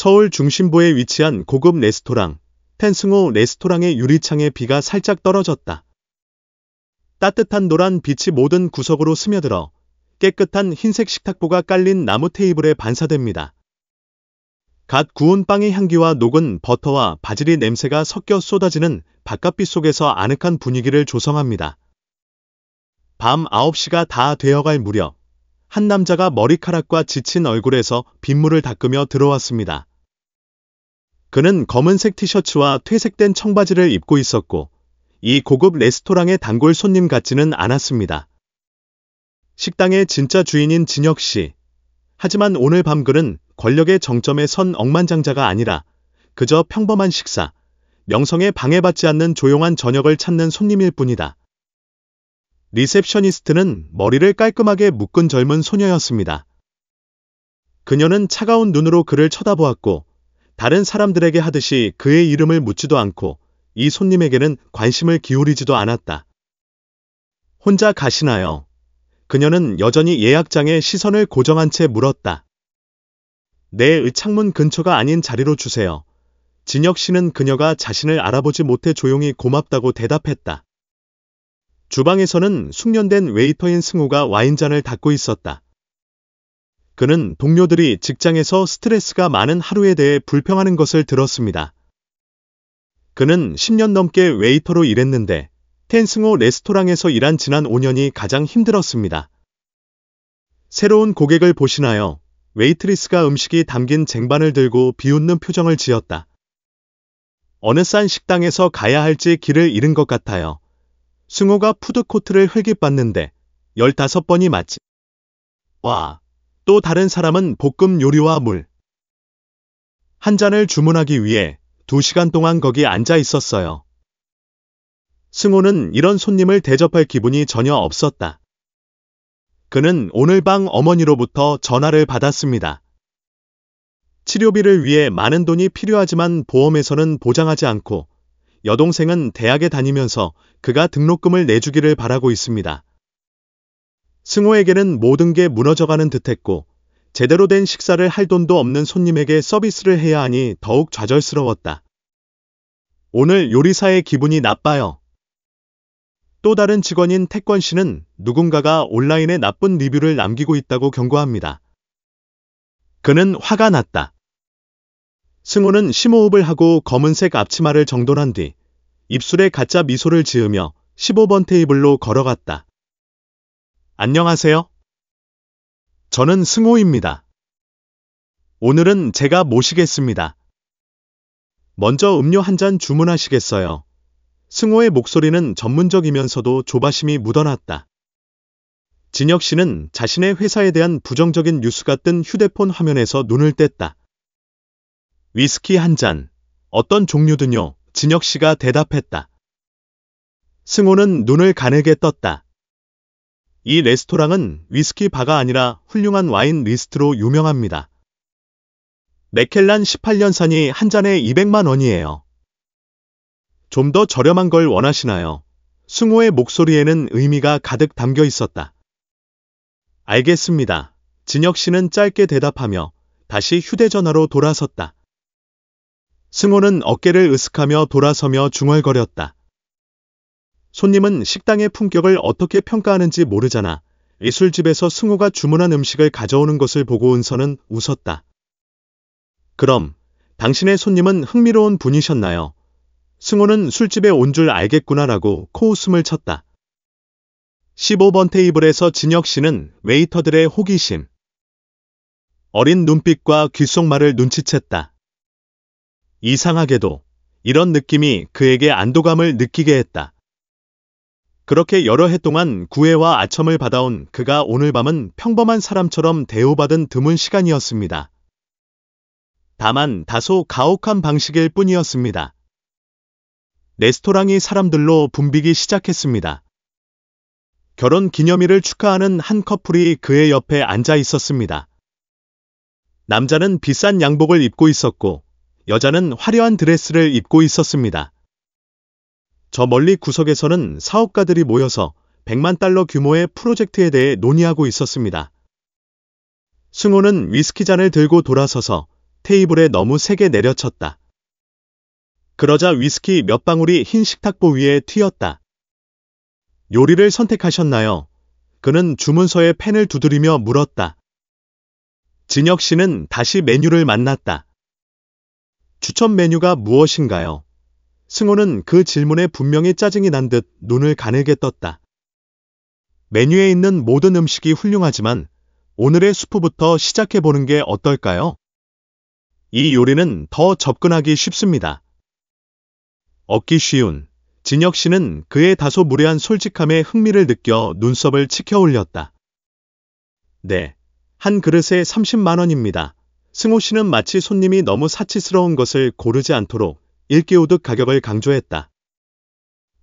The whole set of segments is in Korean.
서울 중심부에 위치한 고급 레스토랑, 텐승호 레스토랑의 유리창에 비가 살짝 떨어졌다. 따뜻한 노란 빛이 모든 구석으로 스며들어 깨끗한 흰색 식탁보가 깔린 나무 테이블에 반사됩니다. 갓 구운 빵의 향기와 녹은 버터와 바질이 냄새가 섞여 쏟아지는 바깥빛 속에서 아늑한 분위기를 조성합니다. 밤 9시가 다 되어갈 무렵, 한 남자가 머리카락과 지친 얼굴에서 빗물을 닦으며 들어왔습니다. 그는 검은색 티셔츠와 퇴색된 청바지를 입고 있었고, 이 고급 레스토랑의 단골 손님 같지는 않았습니다. 식당의 진짜 주인인 진혁 씨. 하지만 오늘 밤 그는 권력의 정점에 선 억만장자가 아니라 그저 평범한 식사, 명성에 방해받지 않는 조용한 저녁을 찾는 손님일 뿐이다. 리셉셔니스트는 머리를 깔끔하게 묶은 젊은 소녀였습니다. 그녀는 차가운 눈으로 그를 쳐다보았고, 다른 사람들에게 하듯이 그의 이름을 묻지도 않고 이 손님에게는 관심을 기울이지도 않았다. 혼자 가시나요? 그녀는 여전히 예약장에 시선을 고정한 채 물었다. 네, 창문 근처가 아닌 자리로 주세요. 진혁 씨는 그녀가 자신을 알아보지 못해 조용히 고맙다고 대답했다. 주방에서는 숙련된 웨이터인 승우가 와인잔을 닦고 있었다. 그는 동료들이 직장에서 스트레스가 많은 하루에 대해 불평하는 것을 들었습니다. 그는 10년 넘게 웨이터로 일했는데 텐승호 레스토랑에서 일한 지난 5년이 가장 힘들었습니다. 새로운 고객을 보시나요? 웨이트리스가 음식이 담긴 쟁반을 들고 비웃는 표정을 지었다. 어느 싼 식당에서 가야 할지 길을 잃은 것 같아요. 승호가 푸드코트를 흘깃봤는데 15번이 맞지. 와, 또 다른 사람은 볶음 요리와 물. 한 잔을 주문하기 위해 2시간 동안 거기 앉아 있었어요. 승호는 이런 손님을 대접할 기분이 전혀 없었다. 그는 오늘 방 어머니로부터 전화를 받았습니다. 치료비를 위해 많은 돈이 필요하지만 보험에서는 보장하지 않고 여동생은 대학에 다니면서 그가 등록금을 내주기를 바라고 있습니다. 승호에게는 모든 게 무너져가는 듯했고 제대로 된 식사를 할 돈도 없는 손님에게 서비스를 해야 하니 더욱 좌절스러웠다. 오늘 요리사의 기분이 나빠요. 또 다른 직원인 태권 씨는 누군가가 온라인에 나쁜 리뷰를 남기고 있다고 경고합니다. 그는 화가 났다. 승호는 심호흡을 하고 검은색 앞치마를 정돈한 뒤 입술에 가짜 미소를 지으며 15번 테이블로 걸어갔다. 안녕하세요. 저는 승호입니다. 오늘은 제가 모시겠습니다. 먼저 음료 한 잔 주문하시겠어요? 승호의 목소리는 전문적이면서도 조바심이 묻어났다. 진혁 씨는 자신의 회사에 대한 부정적인 뉴스가 뜬 휴대폰 화면에서 눈을 뗐다. 위스키 한 잔, 어떤 종류든요, 진혁 씨가 대답했다. 승호는 눈을 가늘게 떴다. 이 레스토랑은 위스키 바가 아니라 훌륭한 와인 리스트로 유명합니다. 맥켈란 18년산이 한 잔에 200만 원이에요. 좀 더 저렴한 걸 원하시나요? 승호의 목소리에는 의미가 가득 담겨 있었다. 알겠습니다. 진혁 씨는 짧게 대답하며 다시 휴대전화로 돌아섰다. 승호는 어깨를 으쓱하며 돌아서며 중얼거렸다. 손님은 식당의 품격을 어떻게 평가하는지 모르잖아. 이 술집에서 승호가 주문한 음식을 가져오는 것을 보고 은서는 웃었다. 그럼 당신의 손님은 흥미로운 분이셨나요? 승호는 술집에 온 줄 알겠구나라고 코웃음을 쳤다. 15번 테이블에서 진혁 씨는 웨이터들의 호기심, 어린 눈빛과 귓속말을 눈치챘다. 이상하게도 이런 느낌이 그에게 안도감을 느끼게 했다. 그렇게 여러 해 동안 구애와 아첨을 받아온 그가 오늘 밤은 평범한 사람처럼 대우받은 드문 시간이었습니다. 다만 다소 가혹한 방식일 뿐이었습니다. 레스토랑이 사람들로 붐비기 시작했습니다. 결혼 기념일을 축하하는 한 커플이 그의 옆에 앉아 있었습니다. 남자는 비싼 양복을 입고 있었고 여자는 화려한 드레스를 입고 있었습니다. 저 멀리 구석에서는 사업가들이 모여서 100만 달러 규모의 프로젝트에 대해 논의하고 있었습니다. 승호는 위스키 잔을 들고 돌아서서 테이블에 너무 세게 내려쳤다. 그러자 위스키 몇 방울이 흰 식탁보 위에 튀었다. 요리를 선택하셨나요? 그는 주문서에 펜을 두드리며 물었다. 진혁 씨는 다시 메뉴를 만났다. 추천 메뉴가 무엇인가요? 승호는 그 질문에 분명히 짜증이 난 듯 눈을 가늘게 떴다. 메뉴에 있는 모든 음식이 훌륭하지만 오늘의 수프부터 시작해보는 게 어떨까요? 이 요리는 더 접근하기 쉽습니다. 얻기 쉬운 진혁 씨는 그의 다소 무례한 솔직함에 흥미를 느껴 눈썹을 치켜 올렸다. 네, 한 그릇에 30만 원입니다. 승호 씨는 마치 손님이 너무 사치스러운 것을 고르지 않도록 일깨우듯 가격을 강조했다.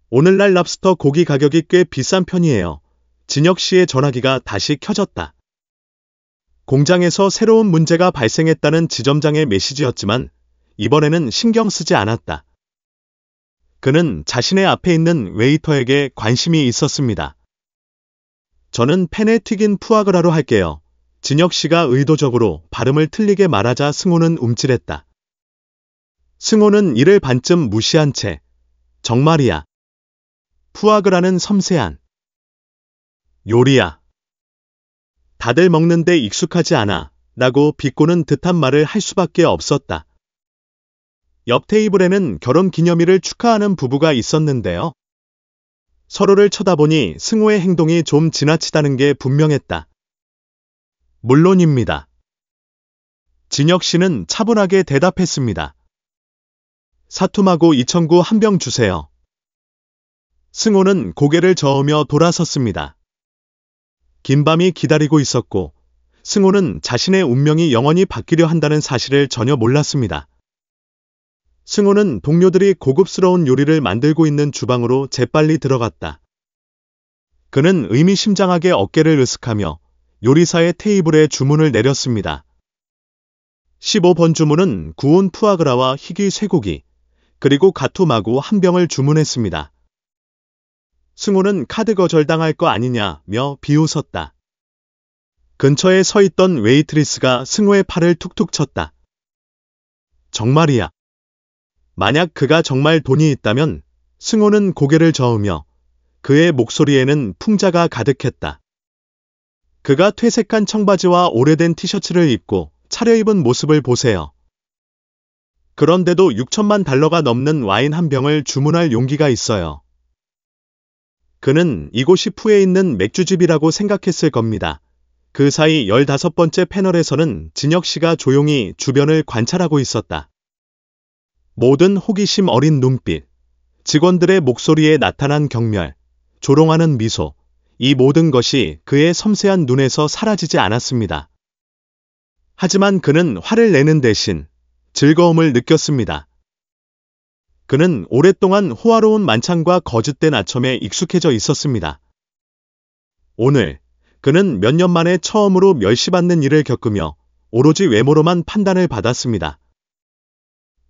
오늘날 랍스터 고기 가격이 꽤 비싼 편이에요. 진혁 씨의 전화기가 다시 켜졌다. 공장에서 새로운 문제가 발생했다는 지점장의 메시지였지만 이번에는 신경 쓰지 않았다. 그는 자신의 앞에 있는 웨이터에게 관심이 있었습니다. 저는 팬에 튀긴 푸아그라로 할게요. 진혁 씨가 의도적으로 발음을 틀리게 말하자 승호는 움찔했다. 승호는 이를 반쯤 무시한 채 정말이야. 푸아그라는 섬세한 요리야. 다들 먹는데 익숙하지 않아 라고 비꼬는 듯한 말을 할 수밖에 없었다. 옆 테이블에는 결혼 기념일을 축하하는 부부가 있었는데요. 서로를 쳐다보니 승호의 행동이 좀 지나치다는 게 분명했다. 물론입니다. 진혁 씨는 차분하게 대답했습니다. 사투마고 2009 한 병 주세요. 승호는 고개를 저으며 돌아섰습니다. 긴 밤이 기다리고 있었고 승호는 자신의 운명이 영원히 바뀌려 한다는 사실을 전혀 몰랐습니다. 승호는 동료들이 고급스러운 요리를 만들고 있는 주방으로 재빨리 들어갔다. 그는 의미심장하게 어깨를 으쓱하며 요리사의 테이블에 주문을 내렸습니다. 15번 주문은 구운 푸아그라와 희귀 쇠고기, 그리고 가투마구 한 병을 주문했습니다. 승호는 카드 거절당할 거 아니냐며 비웃었다. 근처에 서 있던 웨이트리스가 승호의 팔을 툭툭 쳤다. 정말이야. 만약 그가 정말 돈이 있다면 승호는 고개를 저으며 그의 목소리에는 풍자가 가득했다. 그가 퇴색한 청바지와 오래된 티셔츠를 입고 차려입은 모습을 보세요. 그런데도 6천만 달러가 넘는 와인 한 병을 주문할 용기가 있어요. 그는 이곳이 푸에 있는 맥주집이라고 생각했을 겁니다. 그 사이 15번째 패널에서는 진혁 씨가 조용히 주변을 관찰하고 있었다. 모든 호기심 어린 눈빛, 직원들의 목소리에 나타난 경멸, 조롱하는 미소, 이 모든 것이 그의 섬세한 눈에서 사라지지 않았습니다. 하지만 그는 화를 내는 대신 즐거움을 느꼈습니다. 그는 오랫동안 호화로운 만찬과 거짓된 아첨에 익숙해져 있었습니다. 오늘 그는 몇 년 만에 처음으로 멸시받는 일을 겪으며 오로지 외모로만 판단을 받았습니다.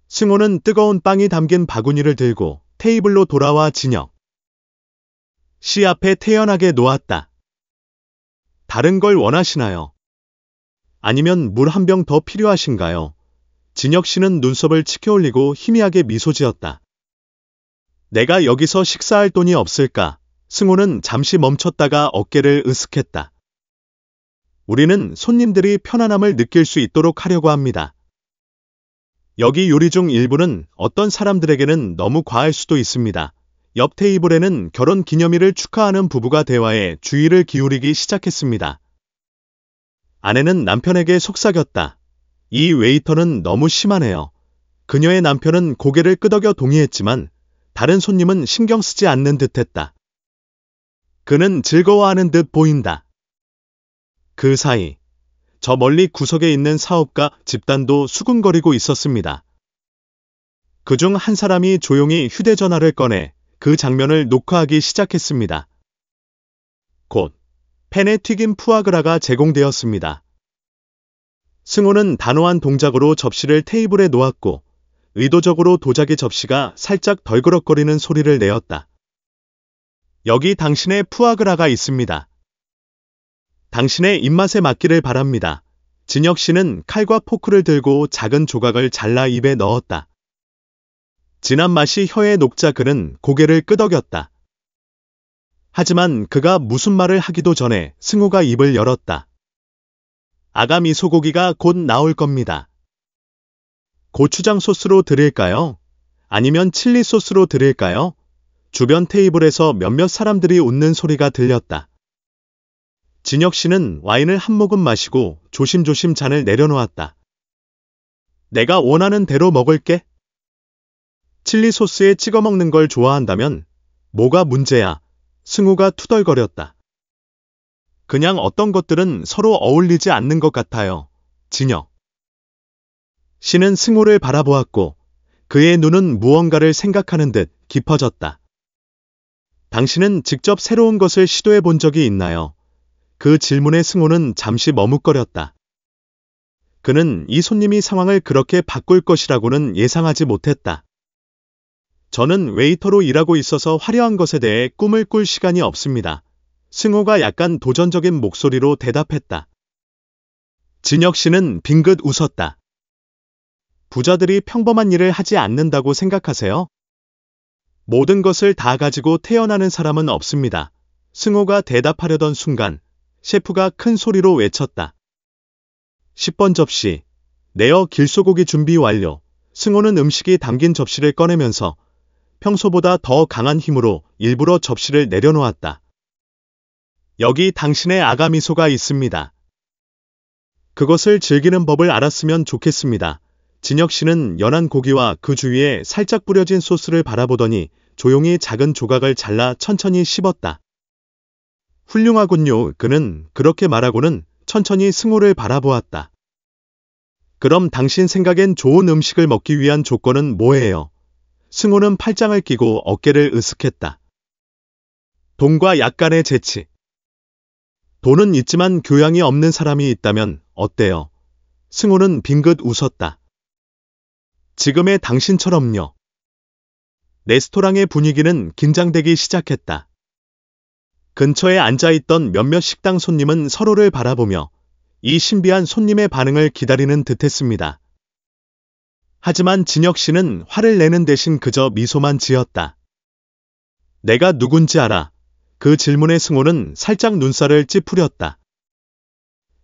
승호는 뜨거운 빵이 담긴 바구니를 들고 테이블로 돌아와 진혁 씨 앞에 태연하게 놓았다. 다른 걸 원하시나요? 아니면 물 한 병 더 필요하신가요? 진혁 씨는 눈썹을 치켜 올리고 희미하게 미소 지었다. 내가 여기서 식사할 돈이 없을까? 승호는 잠시 멈췄다가 어깨를 으쓱했다. 우리는 손님들이 편안함을 느낄 수 있도록 하려고 합니다. 여기 요리 중 일부는 어떤 사람들에게는 너무 과할 수도 있습니다. 옆 테이블에는 결혼 기념일을 축하하는 부부가 대화에 주의를 기울이기 시작했습니다. 아내는 남편에게 속삭였다. 이 웨이터는 너무 심하네요. 그녀의 남편은 고개를 끄덕여 동의했지만 다른 손님은 신경 쓰지 않는 듯했다. 그는 즐거워하는 듯 보인다. 그 사이 저 멀리 구석에 있는 사업가 집단도 수군거리고 있었습니다. 그중 한 사람이 조용히 휴대전화를 꺼내 그 장면을 녹화하기 시작했습니다. 곧 팬에 튀긴 푸아그라가 제공되었습니다. 승호는 단호한 동작으로 접시를 테이블에 놓았고 의도적으로 도자기 접시가 살짝 덜그럭거리는 소리를 내었다. 여기 당신의 푸아그라가 있습니다. 당신의 입맛에 맞기를 바랍니다. 진혁 씨는 칼과 포크를 들고 작은 조각을 잘라 입에 넣었다. 진한 맛이 혀에 녹자 그는 고개를 끄덕였다. 하지만 그가 무슨 말을 하기도 전에 승우가 입을 열었다. 아가미 소고기가 곧 나올 겁니다. 고추장 소스로 드릴까요? 아니면 칠리 소스로 드릴까요? 주변 테이블에서 몇몇 사람들이 웃는 소리가 들렸다. 진혁 씨는 와인을 한 모금 마시고 조심조심 잔을 내려놓았다. 내가 원하는 대로 먹을게. 칠리 소스에 찍어 먹는 걸 좋아한다면 뭐가 문제야? 승우가 투덜거렸다. 그냥 어떤 것들은 서로 어울리지 않는 것 같아요. 진혁 씨는 승우를 바라보았고 그의 눈은 무언가를 생각하는 듯 깊어졌다. 당신은 직접 새로운 것을 시도해 본 적이 있나요? 그 질문에 승우는 잠시 머뭇거렸다. 그는 이 손님이 상황을 그렇게 바꿀 것이라고는 예상하지 못했다. 저는 웨이터로 일하고 있어서 화려한 것에 대해 꿈을 꿀 시간이 없습니다. 승우가 약간 도전적인 목소리로 대답했다. 진혁 씨는 빙긋 웃었다. 부자들이 평범한 일을 하지 않는다고 생각하세요? 모든 것을 다 가지고 태어나는 사람은 없습니다. 승우가 대답하려던 순간 셰프가 큰 소리로 외쳤다. 10번 접시. 내어 길소고기 준비 완료. 승우는 음식이 담긴 접시를 꺼내면서 평소보다 더 강한 힘으로 일부러 접시를 내려놓았다. 여기 당신의 아가미소가 있습니다. 그것을 즐기는 법을 알았으면 좋겠습니다. 진혁 씨는 연한 고기와 그 주위에 살짝 뿌려진 소스를 바라보더니 조용히 작은 조각을 잘라 천천히 씹었다. 훌륭하군요. 그는 그렇게 말하고는 천천히 승우를 바라보았다. 그럼 당신 생각엔 좋은 음식을 먹기 위한 조건은 뭐예요? 승우는 팔짱을 끼고 어깨를 으쓱했다. 돈과 약간의 재치. 돈은 있지만 교양이 없는 사람이 있다면 어때요? 승우는 빙긋 웃었다. 지금의 당신처럼요. 레스토랑의 분위기는 긴장되기 시작했다. 근처에 앉아있던 몇몇 식당 손님은 서로를 바라보며 이 신비한 손님의 반응을 기다리는 듯했습니다. 하지만 진혁 씨는 화를 내는 대신 그저 미소만 지었다. 내가 누군지 알아? 그 질문에 승우는 살짝 눈살을 찌푸렸다.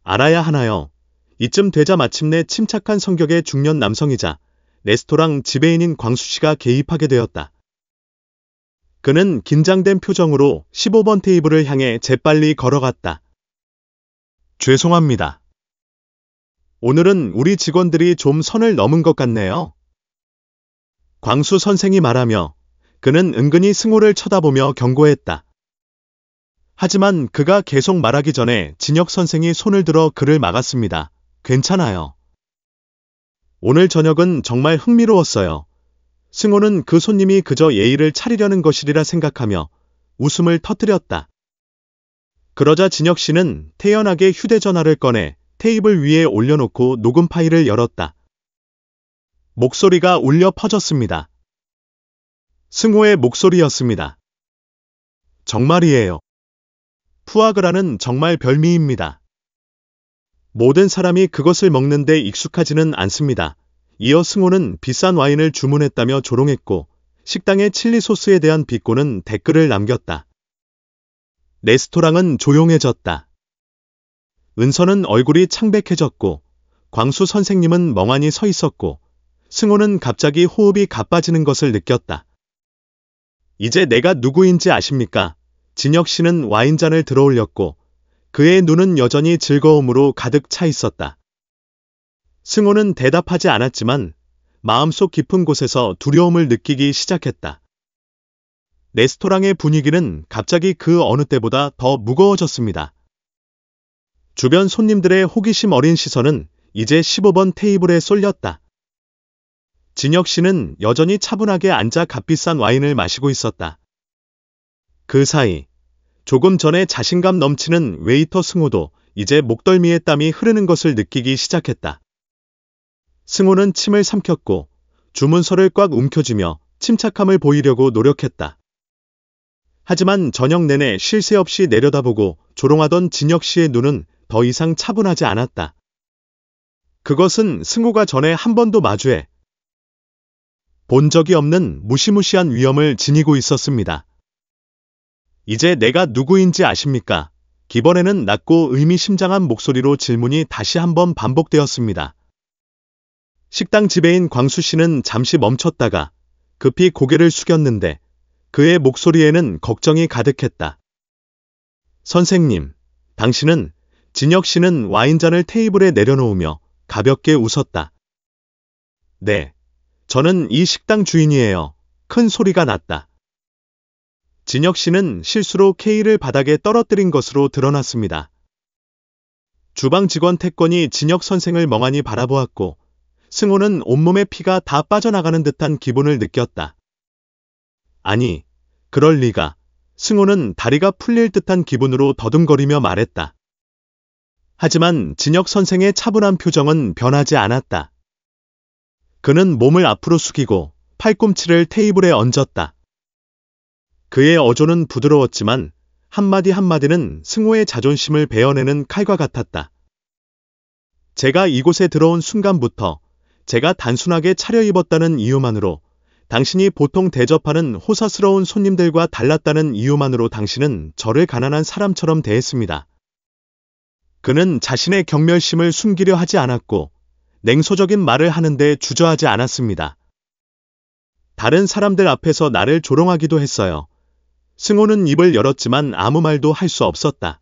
알아야 하나요? 이쯤 되자 마침내 침착한 성격의 중년 남성이자 레스토랑 지배인인 광수 씨가 개입하게 되었다. 그는 긴장된 표정으로 15번 테이블을 향해 재빨리 걸어갔다. 죄송합니다. 오늘은 우리 직원들이 좀 선을 넘은 것 같네요. 광수 선생이 말하며 그는 은근히 승우를 쳐다보며 경고했다. 하지만 그가 계속 말하기 전에 진혁 선생이 손을 들어 그를 막았습니다. 괜찮아요. 오늘 저녁은 정말 흥미로웠어요. 승우는 그 손님이 그저 예의를 차리려는 것이리라 생각하며 웃음을 터뜨렸다. 그러자 진혁 씨는 태연하게 휴대전화를 꺼내 테이블 위에 올려놓고 녹음 파일을 열었다. 목소리가 울려 퍼졌습니다. 승우의 목소리였습니다. 정말이에요. 푸아그라는 정말 별미입니다. 모든 사람이 그것을 먹는데 익숙하지는 않습니다. 이어 승우는 비싼 와인을 주문했다며 조롱했고 식당의 칠리 소스에 대한 비꼬는 댓글을 남겼다. 레스토랑은 조용해졌다. 은서는 얼굴이 창백해졌고 광수 선생님은 멍하니 서 있었고 승우는 갑자기 호흡이 가빠지는 것을 느꼈다. 이제 내가 누구인지 아십니까? 진혁 씨는 와인잔을 들어올렸고 그의 눈은 여전히 즐거움으로 가득 차 있었다. 승우는 대답하지 않았지만 마음속 깊은 곳에서 두려움을 느끼기 시작했다. 레스토랑의 분위기는 갑자기 그 어느 때보다 더 무거워졌습니다. 주변 손님들의 호기심 어린 시선은 이제 15번 테이블에 쏠렸다. 진혁 씨는 여전히 차분하게 앉아 값비싼 와인을 마시고 있었다. 그 사이 조금 전에 자신감 넘치는 웨이터 승우도 이제 목덜미에 땀이 흐르는 것을 느끼기 시작했다. 승우는 침을 삼켰고 주문서를 꽉 움켜쥐며 침착함을 보이려고 노력했다. 하지만 저녁 내내 쉴 새 없이 내려다보고 조롱하던 진혁 씨의 눈은 더 이상 차분하지 않았다. 그것은 승호가 전에 한 번도 마주해 본 적이 없는 무시무시한 위험을 지니고 있었습니다. 이제 내가 누구인지 아십니까? 이번에는 낮고 의미심장한 목소리로 질문이 다시 한번 반복되었습니다. 식당 지배인 광수 씨는 잠시 멈췄다가 급히 고개를 숙였는데 그의 목소리에는 걱정이 가득했다. 선생님, 당신은, 진혁 씨는 와인잔을 테이블에 내려놓으며 가볍게 웃었다. 네, 저는 이 식당 주인이에요. 큰 소리가 났다. 진혁 씨는 실수로 케이를 바닥에 떨어뜨린 것으로 드러났습니다. 주방 직원 태권이 진혁 선생을 멍하니 바라보았고 승호는 온몸에 피가 다 빠져나가는 듯한 기분을 느꼈다. 아니, 그럴 리가. 승호는 다리가 풀릴 듯한 기분으로 더듬거리며 말했다. 하지만 진혁 선생의 차분한 표정은 변하지 않았다. 그는 몸을 앞으로 숙이고 팔꿈치를 테이블에 얹었다. 그의 어조는 부드러웠지만 한마디 한마디는 승호의 자존심을 베어내는 칼과 같았다. 제가 이곳에 들어온 순간부터 제가 단순하게 차려입었다는 이유만으로, 당신이 보통 대접하는 호사스러운 손님들과 달랐다는 이유만으로 당신은 저를 가난한 사람처럼 대했습니다. 그는 자신의 경멸심을 숨기려 하지 않았고 냉소적인 말을 하는데 주저하지 않았습니다. 다른 사람들 앞에서 나를 조롱하기도 했어요. 승호는 입을 열었지만 아무 말도 할 수 없었다.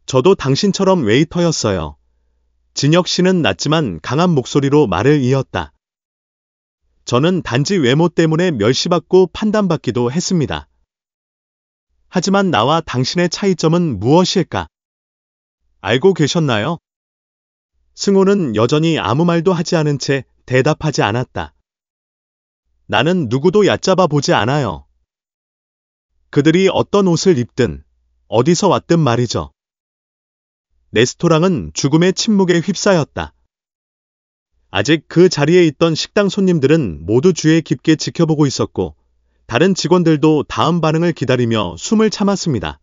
저도 당신처럼 웨이터였어요. 진혁 씨는 낮지만 강한 목소리로 말을 이었다. 저는 단지 외모 때문에 멸시받고 판단받기도 했습니다. 하지만 나와 당신의 차이점은 무엇일까? 알고 계셨나요? 승호는 여전히 아무 말도 하지 않은 채 대답하지 않았다. 나는 누구도 얕잡아 보지 않아요. 그들이 어떤 옷을 입든 어디서 왔든 말이죠. 레스토랑은 죽음의 침묵에 휩싸였다. 아직 그 자리에 있던 식당 손님들은 모두 주의 깊게 지켜보고 있었고 다른 직원들도 다음 반응을 기다리며 숨을 참았습니다.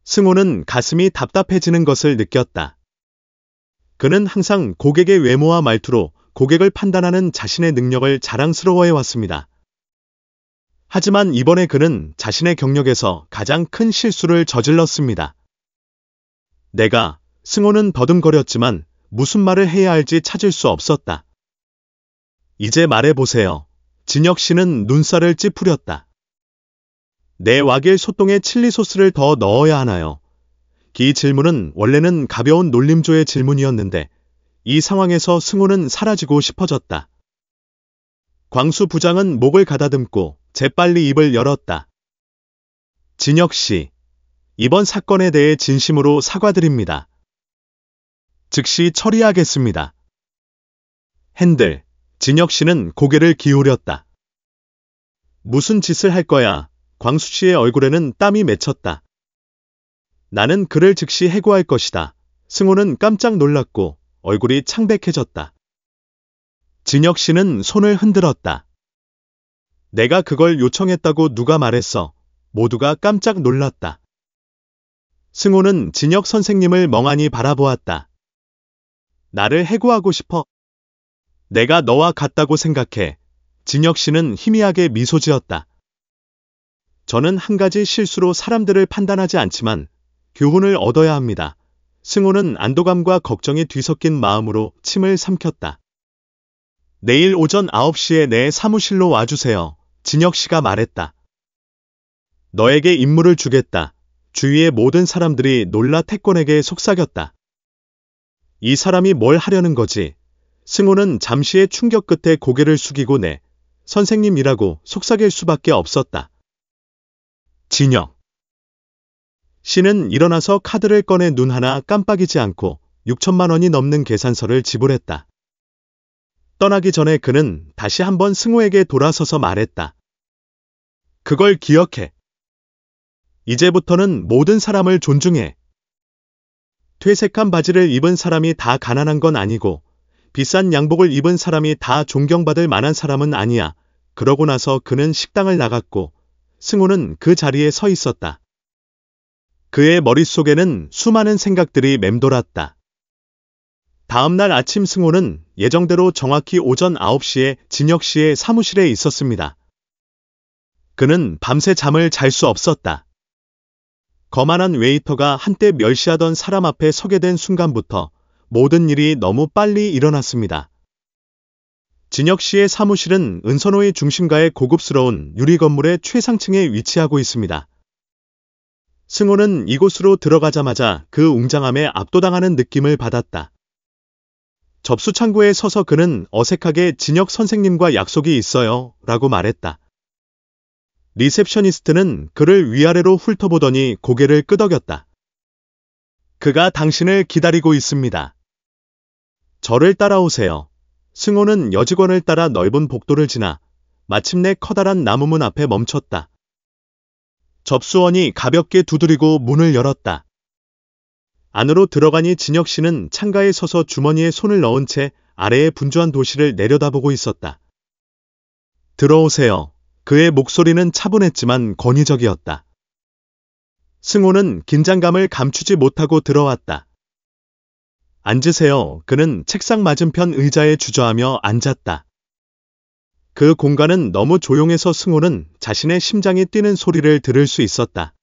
승호는 가슴이 답답해지는 것을 느꼈다. 그는 항상 고객의 외모와 말투로 고객을 판단하는 자신의 능력을 자랑스러워해왔습니다. 하지만 이번에 그는 자신의 경력에서 가장 큰 실수를 저질렀습니다. 승호는 더듬거렸지만 무슨 말을 해야 할지 찾을 수 없었다. 이제 말해보세요. 진혁 씨는 눈살을 찌푸렸다. 내 와길 소똥에 칠리 소스를 더 넣어야 하나요? 이 질문은 원래는 가벼운 놀림조의 질문이었는데 이 상황에서 승호는 사라지고 싶어졌다. 광수 부장은 목을 가다듬고 재빨리 입을 열었다. 진혁 씨, 이번 사건에 대해 진심으로 사과드립니다. 즉시 처리하겠습니다. 핸들, 진혁 씨는 고개를 기울였다. 무슨 짓을 할 거야? 광수 씨의 얼굴에는 땀이 맺혔다. 나는 그를 즉시 해고할 것이다. 승호는 깜짝 놀랐고 얼굴이 창백해졌다. 진혁 씨는 손을 흔들었다. 내가 그걸 요청했다고 누가 말했어? 모두가 깜짝 놀랐다. 승호는 진혁 선생님을 멍하니 바라보았다. 나를 해고하고 싶어? 내가 너와 같다고 생각해. 진혁 씨는 희미하게 미소 지었다. 저는 한 가지 실수로 사람들을 판단하지 않지만 교훈을 얻어야 합니다. 승호는 안도감과 걱정이 뒤섞인 마음으로 침을 삼켰다. 내일 오전 9시에 내 사무실로 와주세요. 진혁 씨가 말했다. 너에게 임무를 주겠다. 주위의 모든 사람들이 놀라 태권에게 속삭였다. 이 사람이 뭘 하려는 거지? 승호는 잠시의 충격 끝에 고개를 숙이고 선생님이라고 속삭일 수밖에 없었다. 진혁 씨는 일어나서 카드를 꺼내 눈 하나 깜빡이지 않고 6천만 원이 넘는 계산서를 지불했다. 떠나기 전에 그는 다시 한번 승호에게 돌아서서 말했다. 그걸 기억해. 이제부터는 모든 사람을 존중해. 퇴색한 바지를 입은 사람이 다 가난한 건 아니고 비싼 양복을 입은 사람이 다 존경받을 만한 사람은 아니야. 그러고 나서 그는 식당을 나갔고 승호는 그 자리에 서 있었다. 그의 머릿속에는 수많은 생각들이 맴돌았다. 다음날 아침 승호는 예정대로 정확히 오전 9시에 진혁 씨의 사무실에 있었습니다. 그는 밤새 잠을 잘 수 없었다. 거만한 웨이터가 한때 멸시하던 사람 앞에 서게 된 순간부터 모든 일이 너무 빨리 일어났습니다. 진혁 씨의 사무실은 은선호의 중심가의 고급스러운 유리 건물의 최상층에 위치하고 있습니다. 승호는 이곳으로 들어가자마자 그 웅장함에 압도당하는 느낌을 받았다. 접수 창구에 서서 그는 어색하게 진혁 선생님과 약속이 있어요 라고 말했다. 리셉셔니스트는 그를 위아래로 훑어보더니 고개를 끄덕였다. 그가 당신을 기다리고 있습니다. 저를 따라오세요. 승호는 여직원을 따라 넓은 복도를 지나 마침내 커다란 나무문 앞에 멈췄다. 접수원이 가볍게 두드리고 문을 열었다. 안으로 들어가니 진혁 씨는 창가에 서서 주머니에 손을 넣은 채 아래의 분주한 도시를 내려다보고 있었다. 들어오세요. 그의 목소리는 차분했지만 권위적이었다. 승호는 긴장감을 감추지 못하고 들어왔다. 앉으세요. 그는 책상 맞은편 의자에 주저하며 앉았다. 그 공간은 너무 조용해서 승호는 자신의 심장이 뛰는 소리를 들을 수 있었다.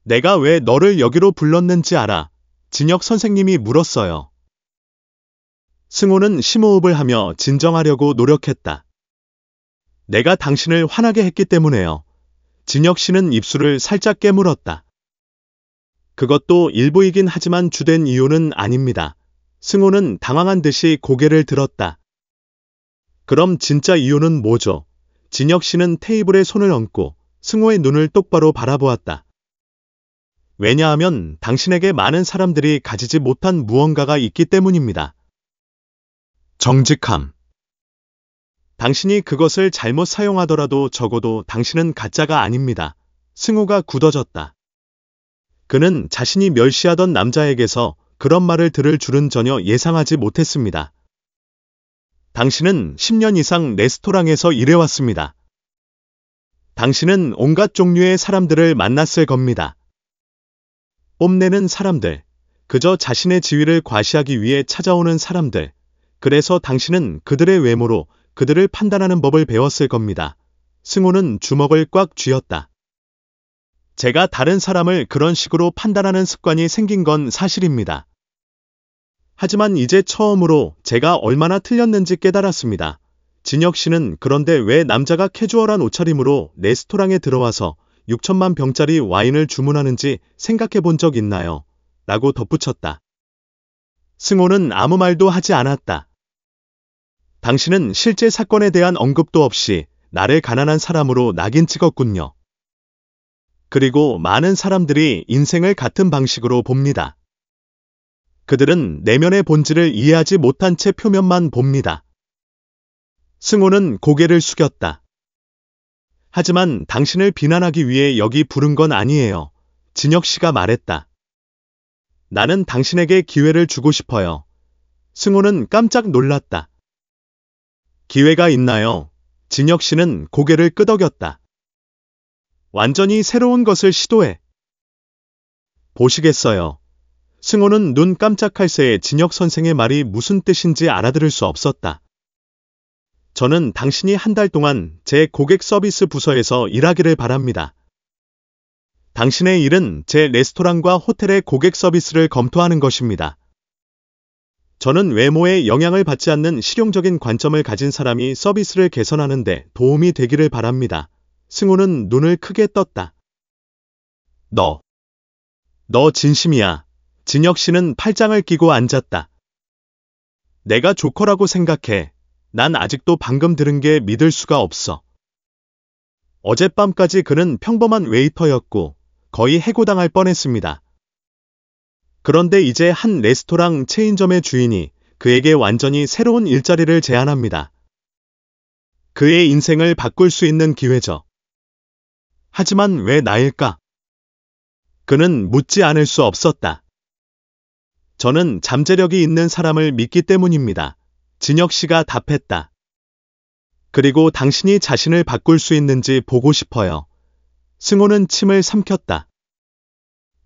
내가 왜 너를 여기로 불렀는지 알아? 진혁 선생님이 물었어요. 승호는 심호흡을 하며 진정하려고 노력했다. 내가 당신을 화나게 했기 때문에요. 진혁 씨는 입술을 살짝 깨물었다. 그것도 일부이긴 하지만 주된 이유는 아닙니다. 승호는 당황한 듯이 고개를 들었다. 그럼 진짜 이유는 뭐죠? 진혁 씨는 테이블에 손을 얹고 승호의 눈을 똑바로 바라보았다. 왜냐하면 당신에게 많은 사람들이 가지지 못한 무언가가 있기 때문입니다. 정직함. 당신이 그것을 잘못 사용하더라도 적어도 당신은 가짜가 아닙니다. 승호가 굳어졌다. 그는 자신이 멸시하던 남자에게서 그런 말을 들을 줄은 전혀 예상하지 못했습니다. 당신은 10년 이상 레스토랑에서 일해왔습니다. 당신은 온갖 종류의 사람들을 만났을 겁니다. 뽐내는 사람들, 그저 자신의 지위를 과시하기 위해 찾아오는 사람들, 그래서 당신은 그들의 외모로 그들을 판단하는 법을 배웠을 겁니다. 승호는 주먹을 꽉 쥐었다. 제가 다른 사람을 그런 식으로 판단하는 습관이 생긴 건 사실입니다. 하지만 이제 처음으로 제가 얼마나 틀렸는지 깨달았습니다. 진혁 씨는 그런데 왜 남자가 캐주얼한 옷차림으로 레스토랑에 들어와서 6천만 병짜리 와인을 주문하는지 생각해 본 적 있나요? 라고 덧붙였다. 승호는 아무 말도 하지 않았다. 당신은 실제 사건에 대한 언급도 없이 나를 가난한 사람으로 낙인 찍었군요. 그리고 많은 사람들이 인생을 같은 방식으로 봅니다. 그들은 내면의 본질을 이해하지 못한 채 표면만 봅니다. 승호는 고개를 숙였다. 하지만 당신을 비난하기 위해 여기 부른 건 아니에요. 진혁 씨가 말했다. 나는 당신에게 기회를 주고 싶어요. 승호는 깜짝 놀랐다. 기회가 있나요? 진혁 씨는 고개를 끄덕였다. 완전히 새로운 것을 시도해. 보시겠어요. 승호는 눈 깜짝할 새에 진혁 선생의 말이 무슨 뜻인지 알아들을 수 없었다. 저는 당신이 한 달 동안 제 고객 서비스 부서에서 일하기를 바랍니다. 당신의 일은 제 레스토랑과 호텔의 고객 서비스를 검토하는 것입니다. 저는 외모에 영향을 받지 않는 실용적인 관점을 가진 사람이 서비스를 개선하는 데 도움이 되기를 바랍니다. 승호는 눈을 크게 떴다. 너 진심이야. 진혁 씨는 팔짱을 끼고 앉았다. 내가 조커라고 생각해. 난 아직도 방금 들은 게 믿을 수가 없어. 어젯밤까지 그는 평범한 웨이터였고 거의 해고당할 뻔했습니다. 그런데 이제 한 레스토랑 체인점의 주인이 그에게 완전히 새로운 일자리를 제안합니다. 그의 인생을 바꿀 수 있는 기회죠. 하지만 왜 나일까? 그는 묻지 않을 수 없었다. 저는 잠재력이 있는 사람을 믿기 때문입니다. 진혁 씨가 답했다. 그리고 당신이 자신을 바꿀 수 있는지 보고 싶어요. 승호는 침을 삼켰다.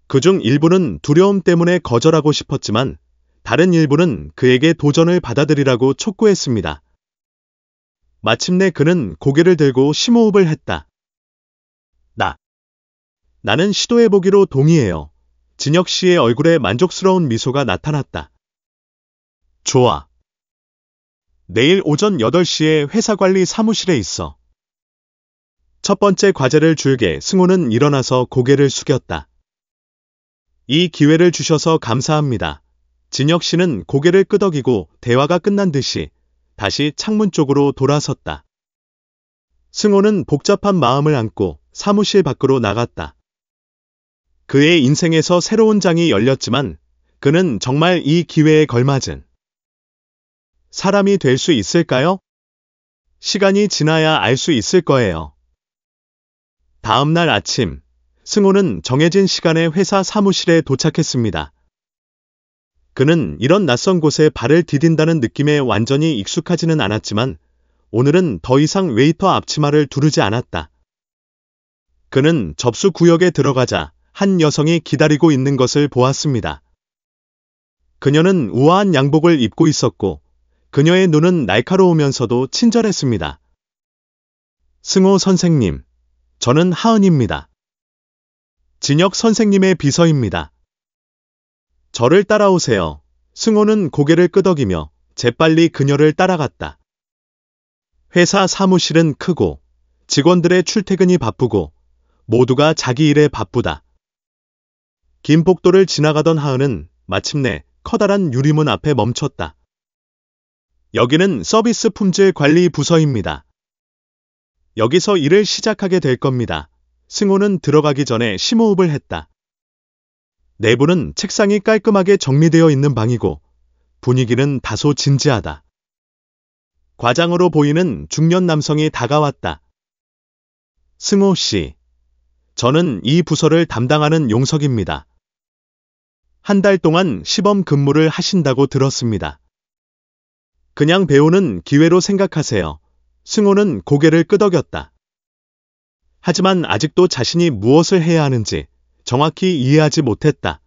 그중 일부는 두려움 때문에 거절하고 싶었지만 다른 일부는 그에게 도전을 받아들이라고 촉구했습니다. 마침내 그는 고개를 들고 심호흡을 했다. 나는 시도해보기로 동의해요. 진혁 씨의 얼굴에 만족스러운 미소가 나타났다. 좋아. 내일 오전 8시에 회사관리 사무실에 있어. 첫 번째 과제를 줄게 승호는 일어나서 고개를 숙였다. 이 기회를 주셔서 감사합니다. 진혁 씨는 고개를 끄덕이고 대화가 끝난 듯이 다시 창문 쪽으로 돌아섰다. 승호는 복잡한 마음을 안고 사무실 밖으로 나갔다. 그의 인생에서 새로운 장이 열렸지만 그는 정말 이 기회에 걸맞은 사람이 될 수 있을까요? 시간이 지나야 알 수 있을 거예요. 다음 날 아침, 승호는 정해진 시간에 회사 사무실에 도착했습니다. 그는 이런 낯선 곳에 발을 디딘다는 느낌에 완전히 익숙하지는 않았지만 오늘은 더 이상 웨이터 앞치마를 두르지 않았다. 그는 접수 구역에 들어가자 한 여성이 기다리고 있는 것을 보았습니다. 그녀는 우아한 양복을 입고 있었고 그녀의 눈은 날카로우면서도 친절했습니다. 승호 선생님, 저는 하은입니다. 진혁 선생님의 비서입니다. 저를 따라오세요. 승호는 고개를 끄덕이며 재빨리 그녀를 따라갔다. 회사 사무실은 크고 직원들의 출퇴근이 바쁘고 모두가 자기 일에 바쁘다. 긴 복도를 지나가던 하은은 마침내 커다란 유리문 앞에 멈췄다. 여기는 서비스 품질 관리 부서입니다. 여기서 일을 시작하게 될 겁니다. 승호는 들어가기 전에 심호흡을 했다. 내부는 책상이 깔끔하게 정리되어 있는 방이고 분위기는 다소 진지하다. 과장으로 보이는 중년 남성이 다가왔다. 승호 씨, 저는 이 부서를 담당하는 용석입니다. 한 달 동안 시범 근무를 하신다고 들었습니다. 그냥 배우는 기회로 생각하세요. 승호는 고개를 끄덕였다. 하지만 아직도 자신이 무엇을 해야 하는지 정확히 이해하지 못했다.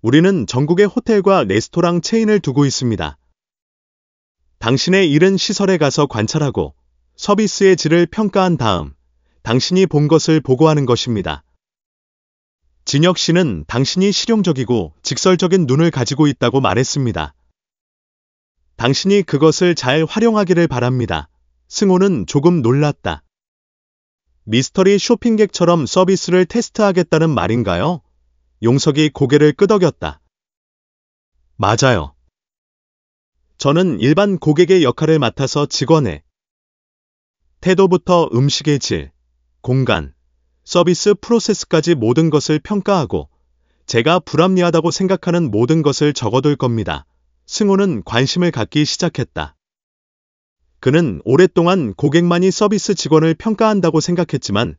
우리는 전국의 호텔과 레스토랑 체인을 두고 있습니다. 당신의 일은 시설에 가서 관찰하고 서비스의 질을 평가한 다음 당신이 본 것을 보고하는 것입니다. 진혁 씨는 당신이 실용적이고 직설적인 눈을 가지고 있다고 말했습니다. 당신이 그것을 잘 활용하기를 바랍니다. 승호는 조금 놀랐다. 미스터리 쇼핑객처럼 서비스를 테스트하겠다는 말인가요? 용석이 고개를 끄덕였다. 맞아요. 저는 일반 고객의 역할을 맡아서 직원의 태도부터 음식의 질, 공간, 서비스 프로세스까지 모든 것을 평가하고 제가 불합리하다고 생각하는 모든 것을 적어둘 겁니다. 승호는 관심을 갖기 시작했다. 그는 오랫동안 고객만이 서비스 직원을 평가한다고 생각했지만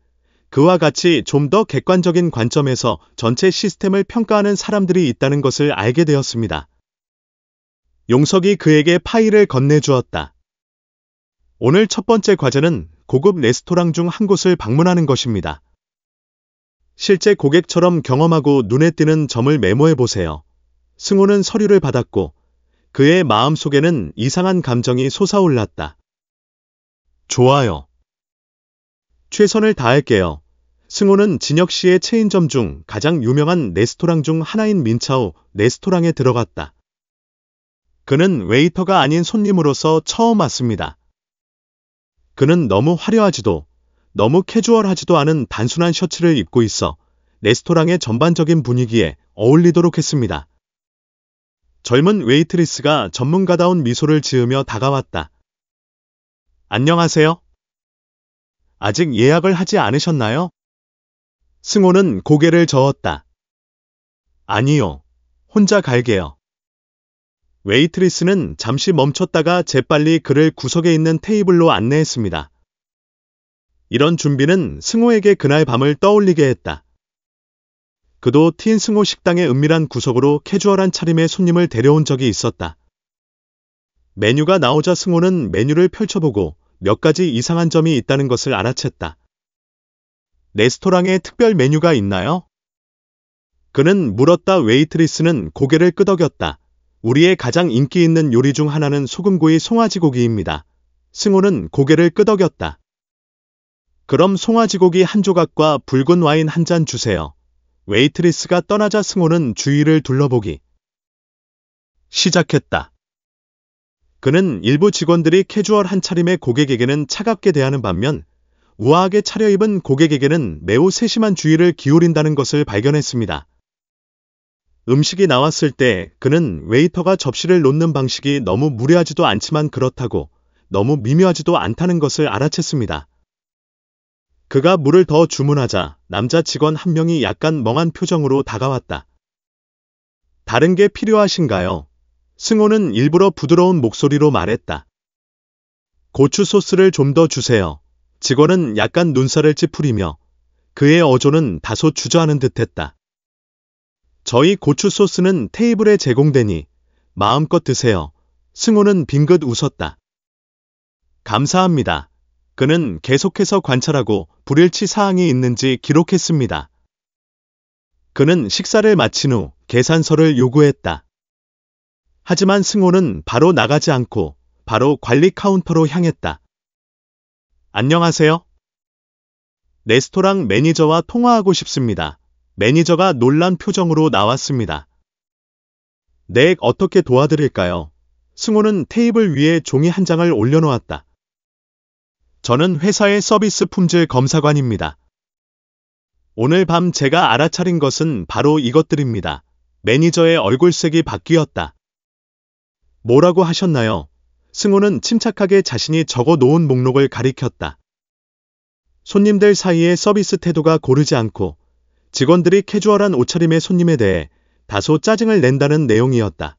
그와 같이 좀 더 객관적인 관점에서 전체 시스템을 평가하는 사람들이 있다는 것을 알게 되었습니다. 용석이 그에게 파일을 건네주었다. 오늘 첫 번째 과제는 고급 레스토랑 중 한 곳을 방문하는 것입니다. 실제 고객처럼 경험하고 눈에 띄는 점을 메모해보세요. 승호는 서류를 받았고 그의 마음속에는 이상한 감정이 솟아올랐다. 좋아요. 최선을 다할게요. 승호는 진혁 씨의 체인점 중 가장 유명한 레스토랑 중 하나인 민차오 레스토랑에 들어갔다. 그는 웨이터가 아닌 손님으로서 처음 왔습니다. 그는 너무 화려하지도 너무 캐주얼하지도 않은 단순한 셔츠를 입고 있어 레스토랑의 전반적인 분위기에 어울리도록 했습니다. 젊은 웨이트리스가 전문가다운 미소를 지으며 다가왔다. 안녕하세요. 아직 예약을 하지 않으셨나요? 승호는 고개를 저었다. 아니요. 혼자 갈게요. 웨이트리스는 잠시 멈췄다가 재빨리 그를 구석에 있는 테이블로 안내했습니다. 이런 준비는 승호에게 그날 밤을 떠올리게 했다. 그도 틴 승호 식당의 은밀한 구석으로 캐주얼한 차림의 손님을 데려온 적이 있었다. 메뉴가 나오자 승호는 메뉴를 펼쳐보고 몇 가지 이상한 점이 있다는 것을 알아챘다. 레스토랑에 특별 메뉴가 있나요? 그는 물었다. 웨이트리스는 고개를 끄덕였다. 우리의 가장 인기 있는 요리 중 하나는 소금구이 송아지고기입니다. 승호는 고개를 끄덕였다. 그럼 송아지고기 한 조각과 붉은 와인 한 잔 주세요. 웨이트리스가 떠나자 승호는 주위를 둘러보기 시작했다. 그는 일부 직원들이 캐주얼한 차림의 고객에게는 차갑게 대하는 반면 우아하게 차려입은 고객에게는 매우 세심한 주의를 기울인다는 것을 발견했습니다. 음식이 나왔을 때 그는 웨이터가 접시를 놓는 방식이 너무 무례하지도 않지만 그렇다고 너무 미묘하지도 않다는 것을 알아챘습니다. 그가 물을 더 주문하자 남자 직원 한 명이 약간 멍한 표정으로 다가왔다. 다른 게 필요하신가요? 승호는 일부러 부드러운 목소리로 말했다. 고추 소스를 좀 더 주세요. 직원은 약간 눈살을 찌푸리며 그의 어조는 다소 주저하는 듯했다. 저희 고추 소스는 테이블에 제공되니 마음껏 드세요. 승호는 빙긋 웃었다. 감사합니다. 그는 계속해서 관찰하고 불일치 사항이 있는지 기록했습니다. 그는 식사를 마친 후 계산서를 요구했다. 하지만 승호는 바로 나가지 않고 바로 관리 카운터로 향했다. 안녕하세요. 레스토랑 매니저와 통화하고 싶습니다. 매니저가 놀란 표정으로 나왔습니다. 네, 어떻게 도와드릴까요? 승호는 테이블 위에 종이 한 장을 올려놓았다. 저는 회사의 서비스 품질 검사관입니다. 오늘 밤 제가 알아차린 것은 바로 이것들입니다. 매니저의 얼굴색이 바뀌었다. 뭐라고 하셨나요? 승호는 침착하게 자신이 적어 놓은 목록을 가리켰다. 손님들 사이에 서비스 태도가 고르지 않고 직원들이 캐주얼한 옷차림의 손님에 대해 다소 짜증을 낸다는 내용이었다.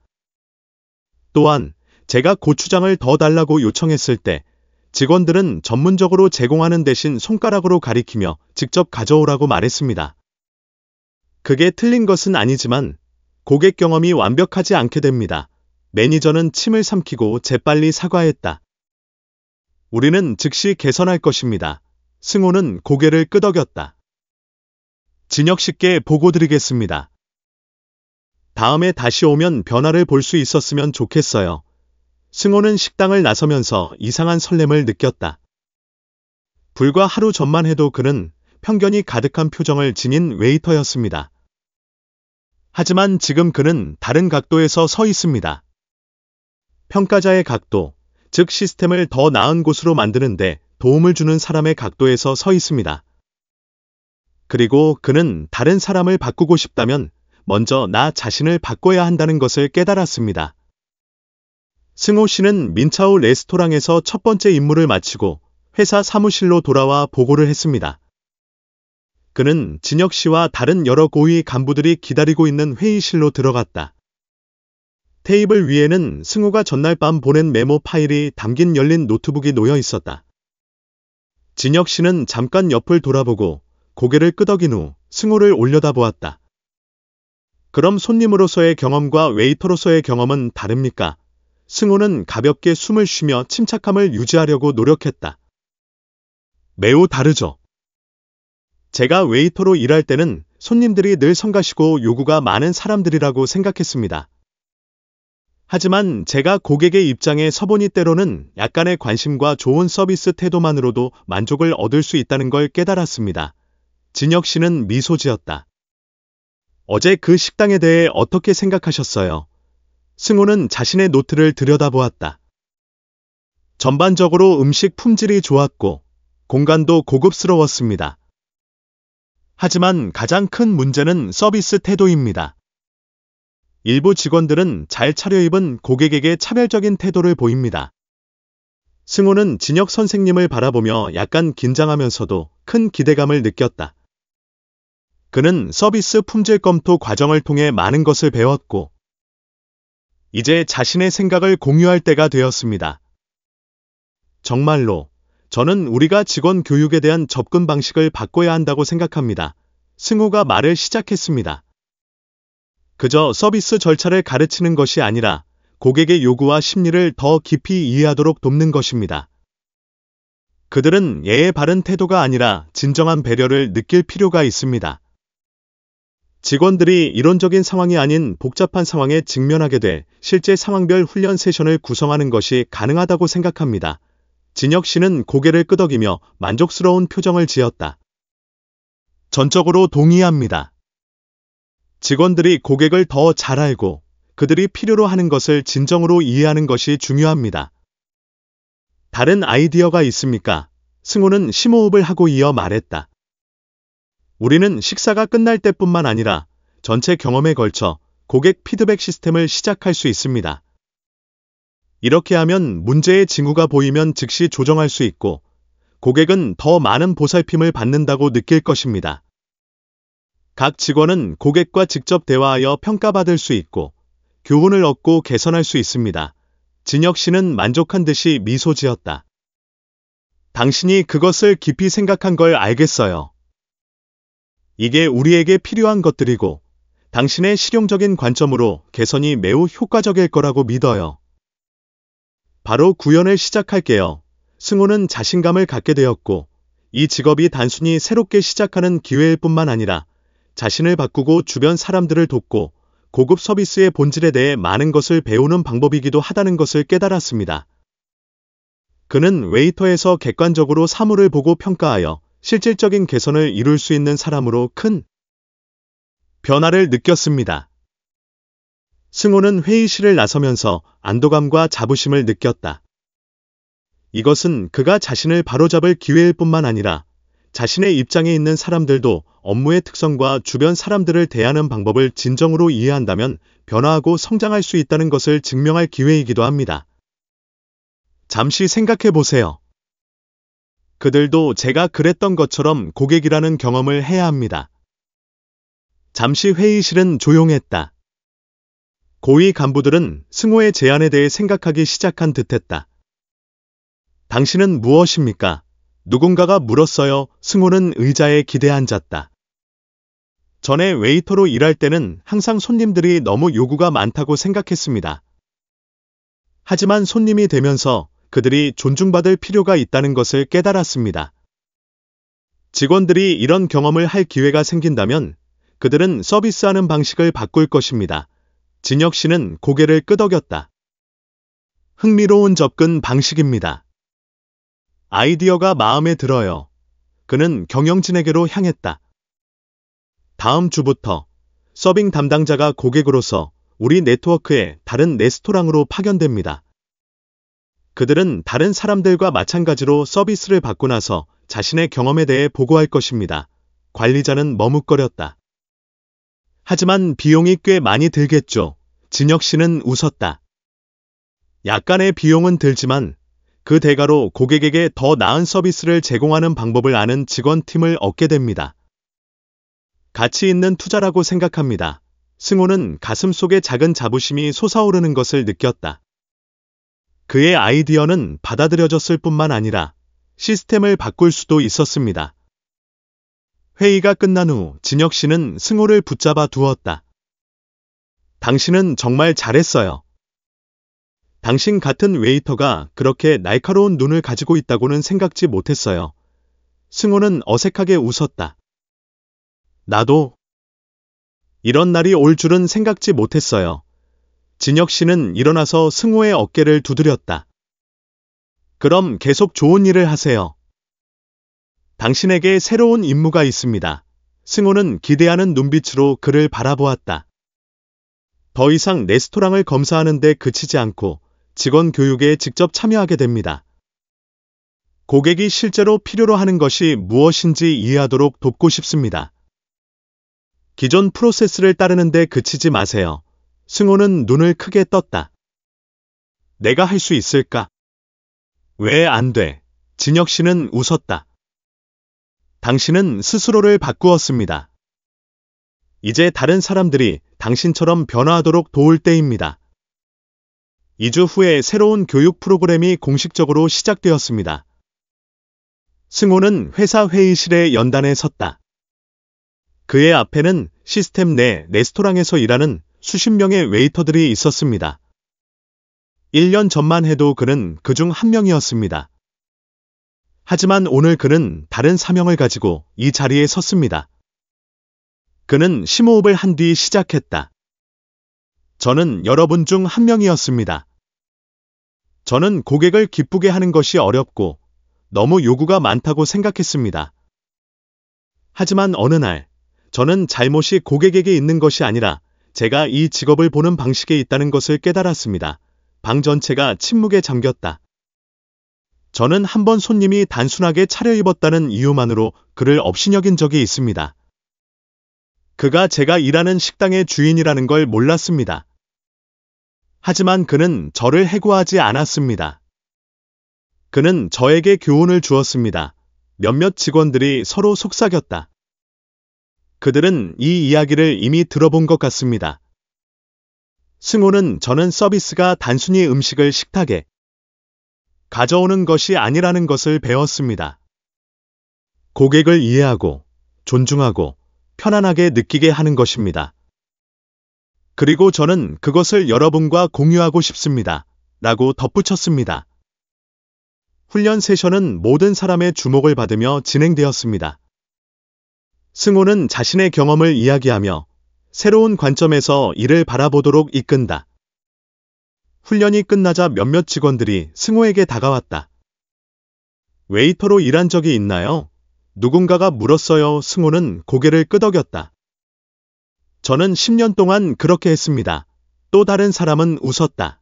또한 제가 고추장을 더 달라고 요청했을 때 직원들은 전문적으로 제공하는 대신 손가락으로 가리키며 직접 가져오라고 말했습니다. 그게 틀린 것은 아니지만 고객 경험이 완벽하지 않게 됩니다. 매니저는 침을 삼키고 재빨리 사과했다. 우리는 즉시 개선할 것입니다. 승호는 고개를 끄덕였다. 진혁 씨께 보고드리겠습니다. 다음에 다시 오면 변화를 볼 수 있었으면 좋겠어요. 승호는 식당을 나서면서 이상한 설렘을 느꼈다. 불과 하루 전만 해도 그는 편견이 가득한 표정을 지닌 웨이터였습니다. 하지만 지금 그는 다른 각도에서 서 있습니다. 평가자의 각도, 즉 시스템을 더 나은 곳으로 만드는데 도움을 주는 사람의 각도에서 서 있습니다. 그리고 그는 다른 사람을 바꾸고 싶다면 먼저 나 자신을 바꿔야 한다는 것을 깨달았습니다. 승호 씨는 민차오 레스토랑에서 첫 번째 임무를 마치고 회사 사무실로 돌아와 보고를 했습니다. 그는 진혁 씨와 다른 여러 고위 간부들이 기다리고 있는 회의실로 들어갔다. 테이블 위에는 승호가 전날 밤 보낸 메모 파일이 담긴 열린 노트북이 놓여 있었다. 진혁 씨는 잠깐 옆을 돌아보고 고개를 끄덕인 후 승호를 올려다보았다. 그럼 손님으로서의 경험과 웨이터로서의 경험은 다릅니까? 승호는 가볍게 숨을 쉬며 침착함을 유지하려고 노력했다. 매우 다르죠. 제가 웨이터로 일할 때는 손님들이 늘 성가시고 요구가 많은 사람들이라고 생각했습니다. 하지만 제가 고객의 입장에 서보니 때로는 약간의 관심과 좋은 서비스 태도만으로도 만족을 얻을 수 있다는 걸 깨달았습니다. 진혁 씨는 미소 지었다. 어제 그 식당에 대해 어떻게 생각하셨어요? 승호는 자신의 노트를 들여다보았다. 전반적으로 음식 품질이 좋았고 공간도 고급스러웠습니다. 하지만 가장 큰 문제는 서비스 태도입니다. 일부 직원들은 잘 차려입은 고객에게 차별적인 태도를 보입니다. 승호는 진혁 선생님을 바라보며 약간 긴장하면서도 큰 기대감을 느꼈다. 그는 서비스 품질 검토 과정을 통해 많은 것을 배웠고 이제 자신의 생각을 공유할 때가 되었습니다. 정말로 저는 우리가 직원 교육에 대한 접근 방식을 바꿔야 한다고 생각합니다. 승호가 말을 시작했습니다. 그저 서비스 절차를 가르치는 것이 아니라 고객의 요구와 심리를 더 깊이 이해하도록 돕는 것입니다. 그들은 예의 바른 태도가 아니라 진정한 배려를 느낄 필요가 있습니다. 직원들이 이론적인 상황이 아닌 복잡한 상황에 직면하게 돼 실제 상황별 훈련 세션을 구성하는 것이 가능하다고 생각합니다. 진혁 씨는 고개를 끄덕이며 만족스러운 표정을 지었다. 전적으로 동의합니다. 직원들이 고객을 더 잘 알고 그들이 필요로 하는 것을 진정으로 이해하는 것이 중요합니다. 다른 아이디어가 있습니까? 승호는 심호흡을 하고 이어 말했다. 우리는 식사가 끝날 때뿐만 아니라 전체 경험에 걸쳐 고객 피드백 시스템을 시작할 수 있습니다. 이렇게 하면 문제의 징후가 보이면 즉시 조정할 수 있고 고객은 더 많은 보살핌을 받는다고 느낄 것입니다. 각 직원은 고객과 직접 대화하여 평가받을 수 있고 교훈을 얻고 개선할 수 있습니다. 진혁 씨는 만족한 듯이 미소 지었다. 당신이 그것을 깊이 생각한 걸 알겠어요. 이게 우리에게 필요한 것들이고 당신의 실용적인 관점으로 개선이 매우 효과적일 거라고 믿어요. 바로 구현을 시작할게요. 승호는 자신감을 갖게 되었고 이 직업이 단순히 새롭게 시작하는 기회일 뿐만 아니라 자신을 바꾸고 주변 사람들을 돕고 고급 서비스의 본질에 대해 많은 것을 배우는 방법이기도 하다는 것을 깨달았습니다. 그는 웨이터에서 객관적으로 사물을 보고 평가하여 실질적인 개선을 이룰 수 있는 사람으로 큰 변화를 느꼈습니다. 승호는 회의실을 나서면서 안도감과 자부심을 느꼈다. 이것은 그가 자신을 바로잡을 기회일 뿐만 아니라 자신의 입장에 있는 사람들도 업무의 특성과 주변 사람들을 대하는 방법을 진정으로 이해한다면 변화하고 성장할 수 있다는 것을 증명할 기회이기도 합니다. 잠시 생각해 보세요. 그들도 제가 그랬던 것처럼 고객이라는 경험을 해야 합니다. 잠시 회의실은 조용했다. 고위 간부들은 승호의 제안에 대해 생각하기 시작한 듯했다. 당신은 무엇입니까? 누군가가 물었어요. 승호는 의자에 기대 앉았다. 전에 웨이터로 일할 때는 항상 손님들이 너무 요구가 많다고 생각했습니다. 하지만 손님이 되면서 그들이 존중받을 필요가 있다는 것을 깨달았습니다. 직원들이 이런 경험을 할 기회가 생긴다면 그들은 서비스하는 방식을 바꿀 것입니다. 진혁 씨는 고개를 끄덕였다. 흥미로운 접근 방식입니다. 아이디어가 마음에 들어요. 그는 경영진에게로 향했다. 다음 주부터 서빙 담당자가 고객으로서 우리 네트워크의 다른 레스토랑으로 파견됩니다. 그들은 다른 사람들과 마찬가지로 서비스를 받고 나서 자신의 경험에 대해 보고할 것입니다. 관리자는 머뭇거렸다. 하지만 비용이 꽤 많이 들겠죠. 진혁 씨는 웃었다. 약간의 비용은 들지만 그 대가로 고객에게 더 나은 서비스를 제공하는 방법을 아는 직원팀을 얻게 됩니다. 가치 있는 투자라고 생각합니다. 승호는 가슴속에 작은 자부심이 솟아오르는 것을 느꼈다. 그의 아이디어는 받아들여졌을 뿐만 아니라 시스템을 바꿀 수도 있었습니다. 회의가 끝난 후 진혁 씨는 승호를 붙잡아 두었다. 당신은 정말 잘했어요. 당신 같은 웨이터가 그렇게 날카로운 눈을 가지고 있다고는 생각지 못했어요. 승호는 어색하게 웃었다. 나도 이런 날이 올 줄은 생각지 못했어요. 진혁 씨는 일어나서 승호의 어깨를 두드렸다. 그럼 계속 좋은 일을 하세요. 당신에게 새로운 임무가 있습니다. 승호는 기대하는 눈빛으로 그를 바라보았다. 더 이상 레스토랑을 검사하는 데 그치지 않고 직원 교육에 직접 참여하게 됩니다. 고객이 실제로 필요로 하는 것이 무엇인지 이해하도록 돕고 싶습니다. 기존 프로세스를 따르는 데 그치지 마세요. 승호는 눈을 크게 떴다. 내가 할 수 있을까? 왜 안 돼? 진혁 씨는 웃었다. 당신은 스스로를 바꾸었습니다. 이제 다른 사람들이 당신처럼 변화하도록 도울 때입니다. 2주 후에 새로운 교육 프로그램이 공식적으로 시작되었습니다. 승호는 회사 회의실의 연단에 섰다. 그의 앞에는 시스템 내 레스토랑에서 일하는 수십 명의 웨이터들이 있었습니다. 1년 전만 해도 그는 그중 한 명이었습니다. 하지만 오늘 그는 다른 사명을 가지고 이 자리에 섰습니다. 그는 심호흡을 한 뒤 시작했다. 저는 여러분 중 한 명이었습니다. 저는 고객을 기쁘게 하는 것이 어렵고 너무 요구가 많다고 생각했습니다. 하지만 어느 날, 저는 잘못이 고객에게 있는 것이 아니라 제가 이 직업을 보는 방식에 있다는 것을 깨달았습니다. 방 전체가 침묵에 잠겼다. 저는 한 번 손님이 단순하게 차려입었다는 이유만으로 그를 업신여긴 적이 있습니다. 그가 제가 일하는 식당의 주인이라는 걸 몰랐습니다. 하지만 그는 저를 해고하지 않았습니다. 그는 저에게 교훈을 주었습니다. 몇몇 직원들이 서로 속삭였다. 그들은 이 이야기를 이미 들어본 것 같습니다. 승호는 저는 서비스가 단순히 음식을 식탁에 가져오는 것이 아니라는 것을 배웠습니다. 고객을 이해하고 존중하고 편안하게 느끼게 하는 것입니다. 그리고 저는 그것을 여러분과 공유하고 싶습니다. 라고 덧붙였습니다. 훈련 세션은 모든 사람의 주목을 받으며 진행되었습니다. 승호는 자신의 경험을 이야기하며 새로운 관점에서 이를 바라보도록 이끈다. 훈련이 끝나자 몇몇 직원들이 승호에게 다가왔다. 웨이터로 일한 적이 있나요? 누군가가 물었어요. 승호는 고개를 끄덕였다. 저는 10년 동안 그렇게 했습니다. 또 다른 사람은 웃었다.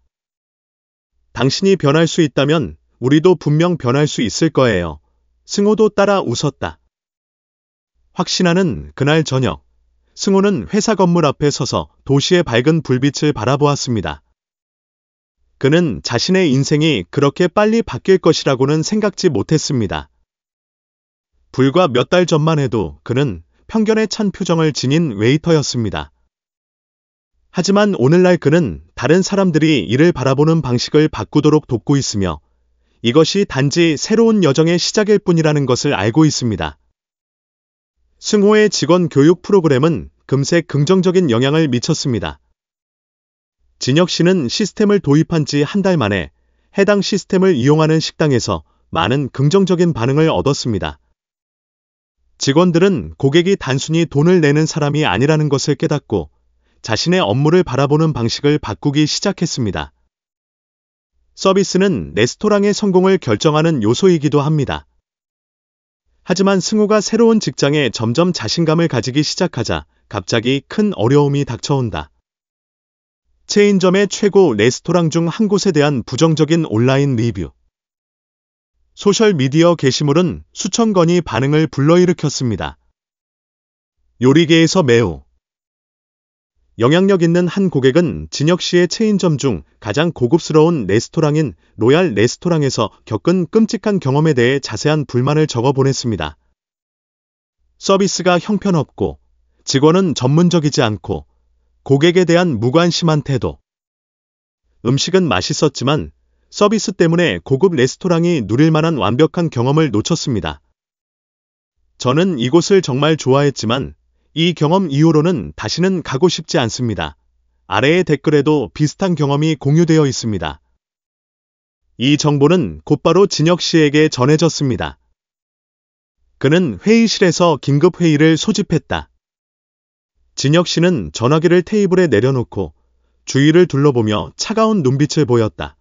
당신이 변할 수 있다면 우리도 분명 변할 수 있을 거예요. 승호도 따라 웃었다. 확신하는 그날 저녁, 승호는 회사 건물 앞에 서서 도시의 밝은 불빛을 바라보았습니다. 그는 자신의 인생이 그렇게 빨리 바뀔 것이라고는 생각지 못했습니다. 불과 몇 달 전만 해도 그는 편견에 찬 표정을 지닌 웨이터였습니다. 하지만 오늘날 그는 다른 사람들이 이를 바라보는 방식을 바꾸도록 돕고 있으며 이것이 단지 새로운 여정의 시작일 뿐이라는 것을 알고 있습니다. 승호의 직원 교육 프로그램은 금세 긍정적인 영향을 미쳤습니다. 진혁 씨는 시스템을 도입한 지 한 달 만에 해당 시스템을 이용하는 식당에서 많은 긍정적인 반응을 얻었습니다. 직원들은 고객이 단순히 돈을 내는 사람이 아니라는 것을 깨닫고 자신의 업무를 바라보는 방식을 바꾸기 시작했습니다. 서비스는 레스토랑의 성공을 결정하는 요소이기도 합니다. 하지만 승호가 새로운 직장에 점점 자신감을 가지기 시작하자 갑자기 큰 어려움이 닥쳐온다. 체인점의 최고 레스토랑 중 한 곳에 대한 부정적인 온라인 리뷰. 소셜미디어 게시물은 수천 건이 반응을 불러일으켰습니다. 요리계에서 매우 영향력 있는 한 고객은 진혁 씨의 체인점 중 가장 고급스러운 레스토랑인 로얄 레스토랑에서 겪은 끔찍한 경험에 대해 자세한 불만을 적어 보냈습니다. 서비스가 형편없고 직원은 전문적이지 않고 고객에 대한 무관심한 태도. 음식은 맛있었지만 서비스 때문에 고급 레스토랑이 누릴 만한 완벽한 경험을 놓쳤습니다. 저는 이곳을 정말 좋아했지만 이 경험 이후로는 다시는 가고 싶지 않습니다. 아래의 댓글에도 비슷한 경험이 공유되어 있습니다. 이 정보는 곧바로 진혁 씨에게 전해졌습니다. 그는 회의실에서 긴급 회의를 소집했다. 진혁 씨는 전화기를 테이블에 내려놓고 주위를 둘러보며 차가운 눈빛을 보였다.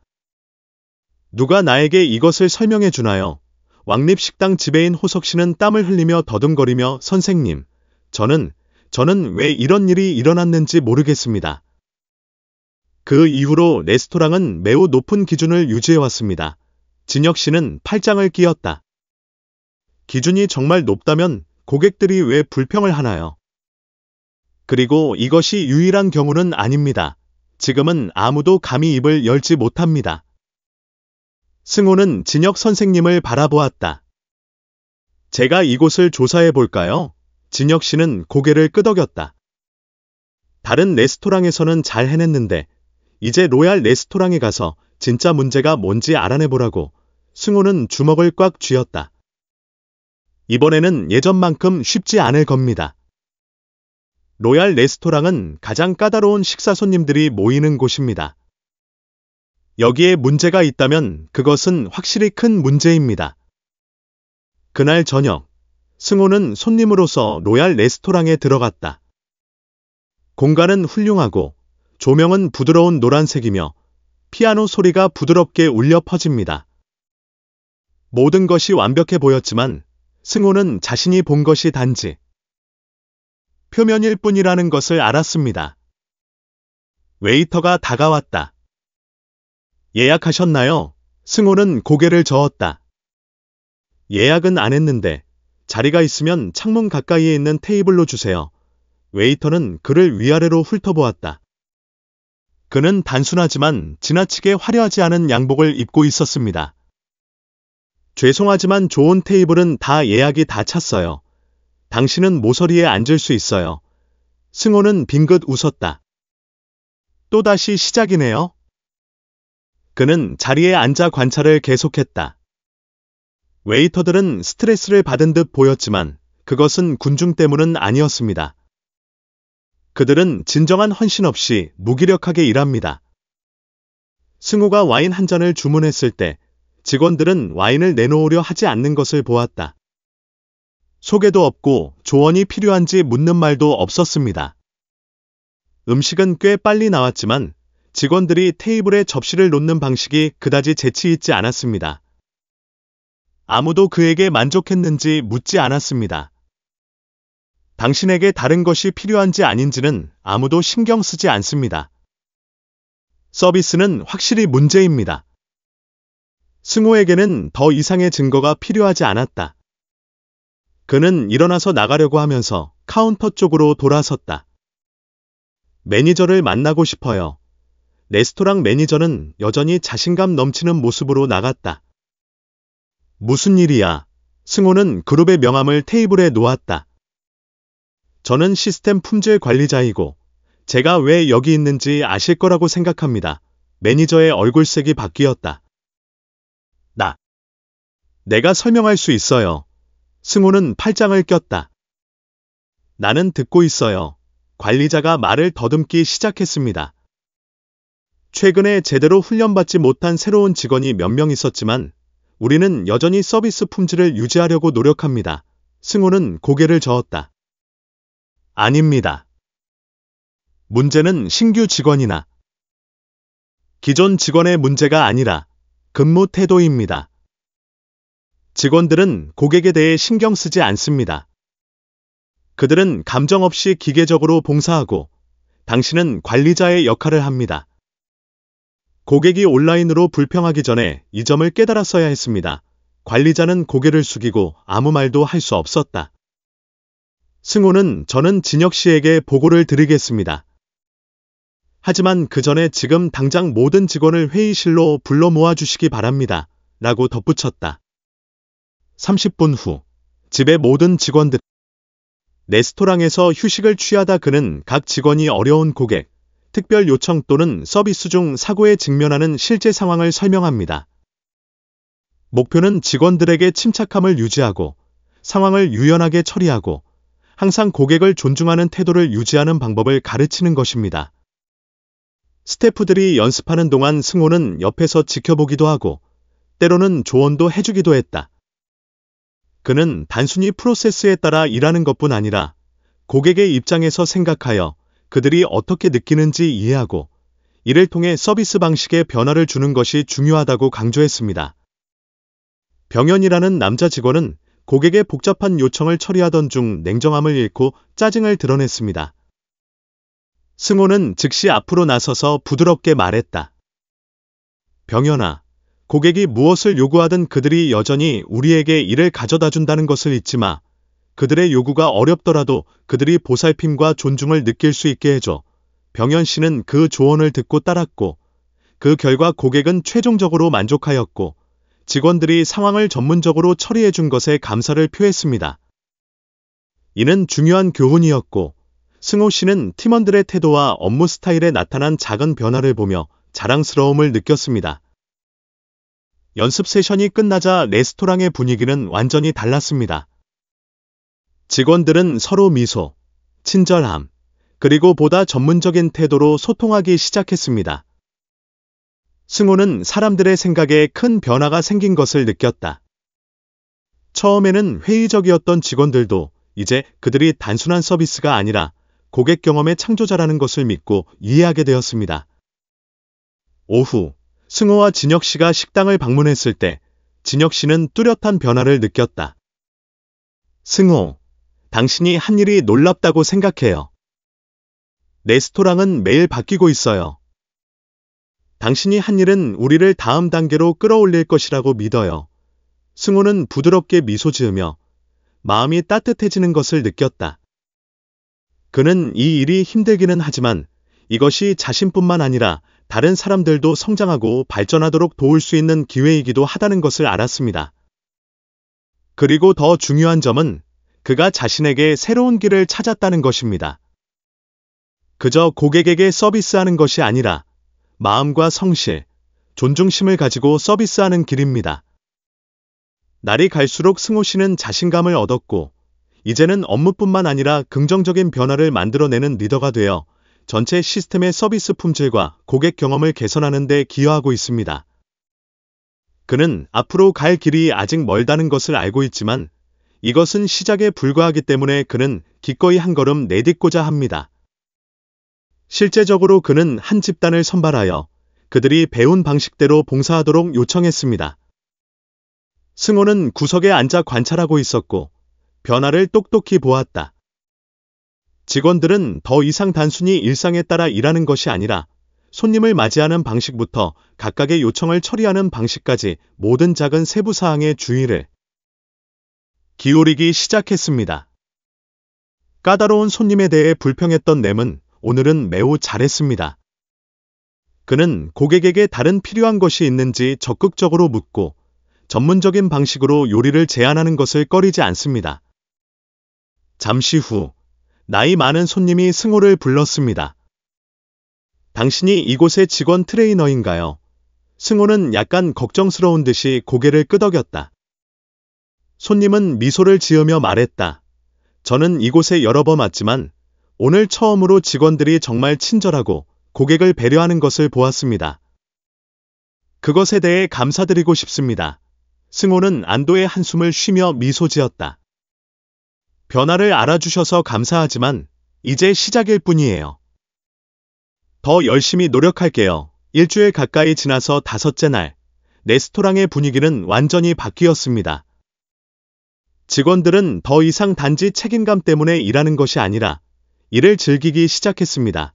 누가 나에게 이것을 설명해 주나요? 왕립식당 지배인 호석 씨는 땀을 흘리며 더듬거리며 선생님, 저는 왜 이런 일이 일어났는지 모르겠습니다. 그 이후로 레스토랑은 매우 높은 기준을 유지해왔습니다. 진혁 씨는 팔짱을 끼었다. 기준이 정말 높다면 고객들이 왜 불평을 하나요? 그리고 이것이 유일한 경우는 아닙니다. 지금은 아무도 감히 입을 열지 못합니다. 승호는 진혁 선생님을 바라보았다. 제가 이곳을 조사해 볼까요? 진혁 씨는 고개를 끄덕였다. 다른 레스토랑에서는 잘 해냈는데 이제 로얄 레스토랑에 가서 진짜 문제가 뭔지 알아내보라고. 승호는 주먹을 꽉 쥐었다. 이번에는 예전만큼 쉽지 않을 겁니다. 로얄 레스토랑은 가장 까다로운 식사 손님들이 모이는 곳입니다. 여기에 문제가 있다면 그것은 확실히 큰 문제입니다. 그날 저녁, 승호는 손님으로서 로얄 레스토랑에 들어갔다. 공간은 훌륭하고 조명은 부드러운 노란색이며 피아노 소리가 부드럽게 울려 퍼집니다. 모든 것이 완벽해 보였지만 승호는 자신이 본 것이 단지 표면일 뿐이라는 것을 알았습니다. 웨이터가 다가왔다. 예약하셨나요? 승호는 고개를 저었다. 예약은 안 했는데 자리가 있으면 창문 가까이에 있는 테이블로 주세요. 웨이터는 그를 위아래로 훑어보았다. 그는 단순하지만 지나치게 화려하지 않은 양복을 입고 있었습니다. 죄송하지만 좋은 테이블은 다 예약이 다 찼어요. 당신은 모서리에 앉을 수 있어요. 승호는 빙긋 웃었다. 또다시 시작이네요. 그는 자리에 앉아 관찰을 계속했다. 웨이터들은 스트레스를 받은 듯 보였지만 그것은 군중 때문은 아니었습니다. 그들은 진정한 헌신 없이 무기력하게 일합니다. 승호가 와인 한 잔을 주문했을 때 직원들은 와인을 내놓으려 하지 않는 것을 보았다. 소개도 없고 조언이 필요한지 묻는 말도 없었습니다. 음식은 꽤 빨리 나왔지만 직원들이 테이블에 접시를 놓는 방식이 그다지 재치 있지 않았습니다. 아무도 그에게 만족했는지 묻지 않았습니다. 당신에게 다른 것이 필요한지 아닌지는 아무도 신경 쓰지 않습니다. 서비스는 확실히 문제입니다. 승호에게는 더 이상의 증거가 필요하지 않았다. 그는 일어나서 나가려고 하면서 카운터 쪽으로 돌아섰다. 매니저를 만나고 싶어요. 레스토랑 매니저는 여전히 자신감 넘치는 모습으로 나갔다. 무슨 일이야? 승호는 그룹의 명함을 테이블에 놓았다. 저는 시스템 품질 관리자이고 제가 왜 여기 있는지 아실 거라고 생각합니다. 매니저의 얼굴색이 바뀌었다. 내가 설명할 수 있어요. 승호는 팔짱을 꼈다. 나는 듣고 있어요. 관리자가 말을 더듬기 시작했습니다. 최근에 제대로 훈련받지 못한 새로운 직원이 몇 명 있었지만 우리는 여전히 서비스 품질을 유지하려고 노력합니다. 승호는 고개를 저었다. 아닙니다. 문제는 신규 직원이나 기존 직원의 문제가 아니라 근무 태도입니다. 직원들은 고객에 대해 신경 쓰지 않습니다. 그들은 감정 없이 기계적으로 봉사하고 당신은 관리자의 역할을 합니다. 고객이 온라인으로 불평하기 전에 이 점을 깨달았어야 했습니다. 관리자는 고개를 숙이고 아무 말도 할 수 없었다. 승호는 저는 진혁 씨에게 보고를 드리겠습니다. 하지만 그 전에 지금 당장 모든 직원을 회의실로 불러 모아주시기 바랍니다. 라고 덧붙였다. 30분 후 집의 모든 직원들 레스토랑에서 휴식을 취하다 그는 각 직원이 어려운 고객, 특별 요청 또는 서비스 중 사고에 직면하는 실제 상황을 설명합니다. 목표는 직원들에게 침착함을 유지하고 상황을 유연하게 처리하고 항상 고객을 존중하는 태도를 유지하는 방법을 가르치는 것입니다. 스태프들이 연습하는 동안 승호는 옆에서 지켜보기도 하고 때로는 조언도 해주기도 했다. 그는 단순히 프로세스에 따라 일하는 것뿐 아니라 고객의 입장에서 생각하여 그들이 어떻게 느끼는지 이해하고 이를 통해 서비스 방식에 변화를 주는 것이 중요하다고 강조했습니다. 병현이라는 남자 직원은 고객의 복잡한 요청을 처리하던 중 냉정함을 잃고 짜증을 드러냈습니다. 승호는 즉시 앞으로 나서서 부드럽게 말했다. 병현아, 고객이 무엇을 요구하든 그들이 여전히 우리에게 일을 가져다 준다는 것을 잊지 마. 그들의 요구가 어렵더라도 그들이 보살핌과 존중을 느낄 수 있게 해줘. 병현 씨는 그 조언을 듣고 따랐고 그 결과 고객은 최종적으로 만족하였고 직원들이 상황을 전문적으로 처리해 준 것에 감사를 표했습니다. 이는 중요한 교훈이었고 승호 씨는 팀원들의 태도와 업무 스타일에 나타난 작은 변화를 보며 자랑스러움을 느꼈습니다. 연습 세션이 끝나자 레스토랑의 분위기는 완전히 달랐습니다. 직원들은 서로 미소, 친절함, 그리고 보다 전문적인 태도로 소통하기 시작했습니다. 승호는 사람들의 생각에 큰 변화가 생긴 것을 느꼈다. 처음에는 회의적이었던 직원들도 이제 그들이 단순한 서비스가 아니라 고객 경험의 창조자라는 것을 믿고 이해하게 되었습니다. 오후, 승호와 진혁 씨가 식당을 방문했을 때 진혁 씨는 뚜렷한 변화를 느꼈다. 승호, 당신이 한 일이 놀랍다고 생각해요. 레스토랑은 매일 바뀌고 있어요. 당신이 한 일은 우리를 다음 단계로 끌어올릴 것이라고 믿어요. 승호는 부드럽게 미소 지으며 마음이 따뜻해지는 것을 느꼈다. 그는 이 일이 힘들기는 하지만 이것이 자신뿐만 아니라 다른 사람들도 성장하고 발전하도록 도울 수 있는 기회이기도 하다는 것을 알았습니다. 그리고 더 중요한 점은 그가 자신에게 새로운 길을 찾았다는 것입니다. 그저 고객에게 서비스하는 것이 아니라 마음과 성실, 존중심을 가지고 서비스하는 길입니다. 날이 갈수록 승호 씨는 자신감을 얻었고 이제는 업무뿐만 아니라 긍정적인 변화를 만들어내는 리더가 되어 전체 시스템의 서비스 품질과 고객 경험을 개선하는 데 기여하고 있습니다. 그는 앞으로 갈 길이 아직 멀다는 것을 알고 있지만 이것은 시작에 불과하기 때문에 그는 기꺼이 한 걸음 내딛고자 합니다. 실제적으로 그는 한 집단을 선발하여 그들이 배운 방식대로 봉사하도록 요청했습니다. 승호는 구석에 앉아 관찰하고 있었고 변화를 똑똑히 보았다. 직원들은 더 이상 단순히 일상에 따라 일하는 것이 아니라 손님을 맞이하는 방식부터 각각의 요청을 처리하는 방식까지 모든 작은 세부 사항에 주의를 기울이기 시작했습니다. 까다로운 손님에 대해 불평했던 램은 오늘은 매우 잘했습니다. 그는 고객에게 다른 필요한 것이 있는지 적극적으로 묻고 전문적인 방식으로 요리를 제안하는 것을 꺼리지 않습니다. 잠시 후 나이 많은 손님이 승호를 불렀습니다. 당신이 이곳의 직원 트레이너인가요? 승호는 약간 걱정스러운 듯이 고개를 끄덕였다. 손님은 미소를 지으며 말했다. 저는 이곳에 여러 번 왔지만 오늘 처음으로 직원들이 정말 친절하고 고객을 배려하는 것을 보았습니다. 그것에 대해 감사드리고 싶습니다. 승호는 안도의 한숨을 쉬며 미소 지었다. 변화를 알아주셔서 감사하지만 이제 시작일 뿐이에요. 더 열심히 노력할게요. 일주일 가까이 지나서 5째 날, 레스토랑의 분위기는 완전히 바뀌었습니다. 직원들은 더 이상 단지 책임감 때문에 일하는 것이 아니라 일을 즐기기 시작했습니다.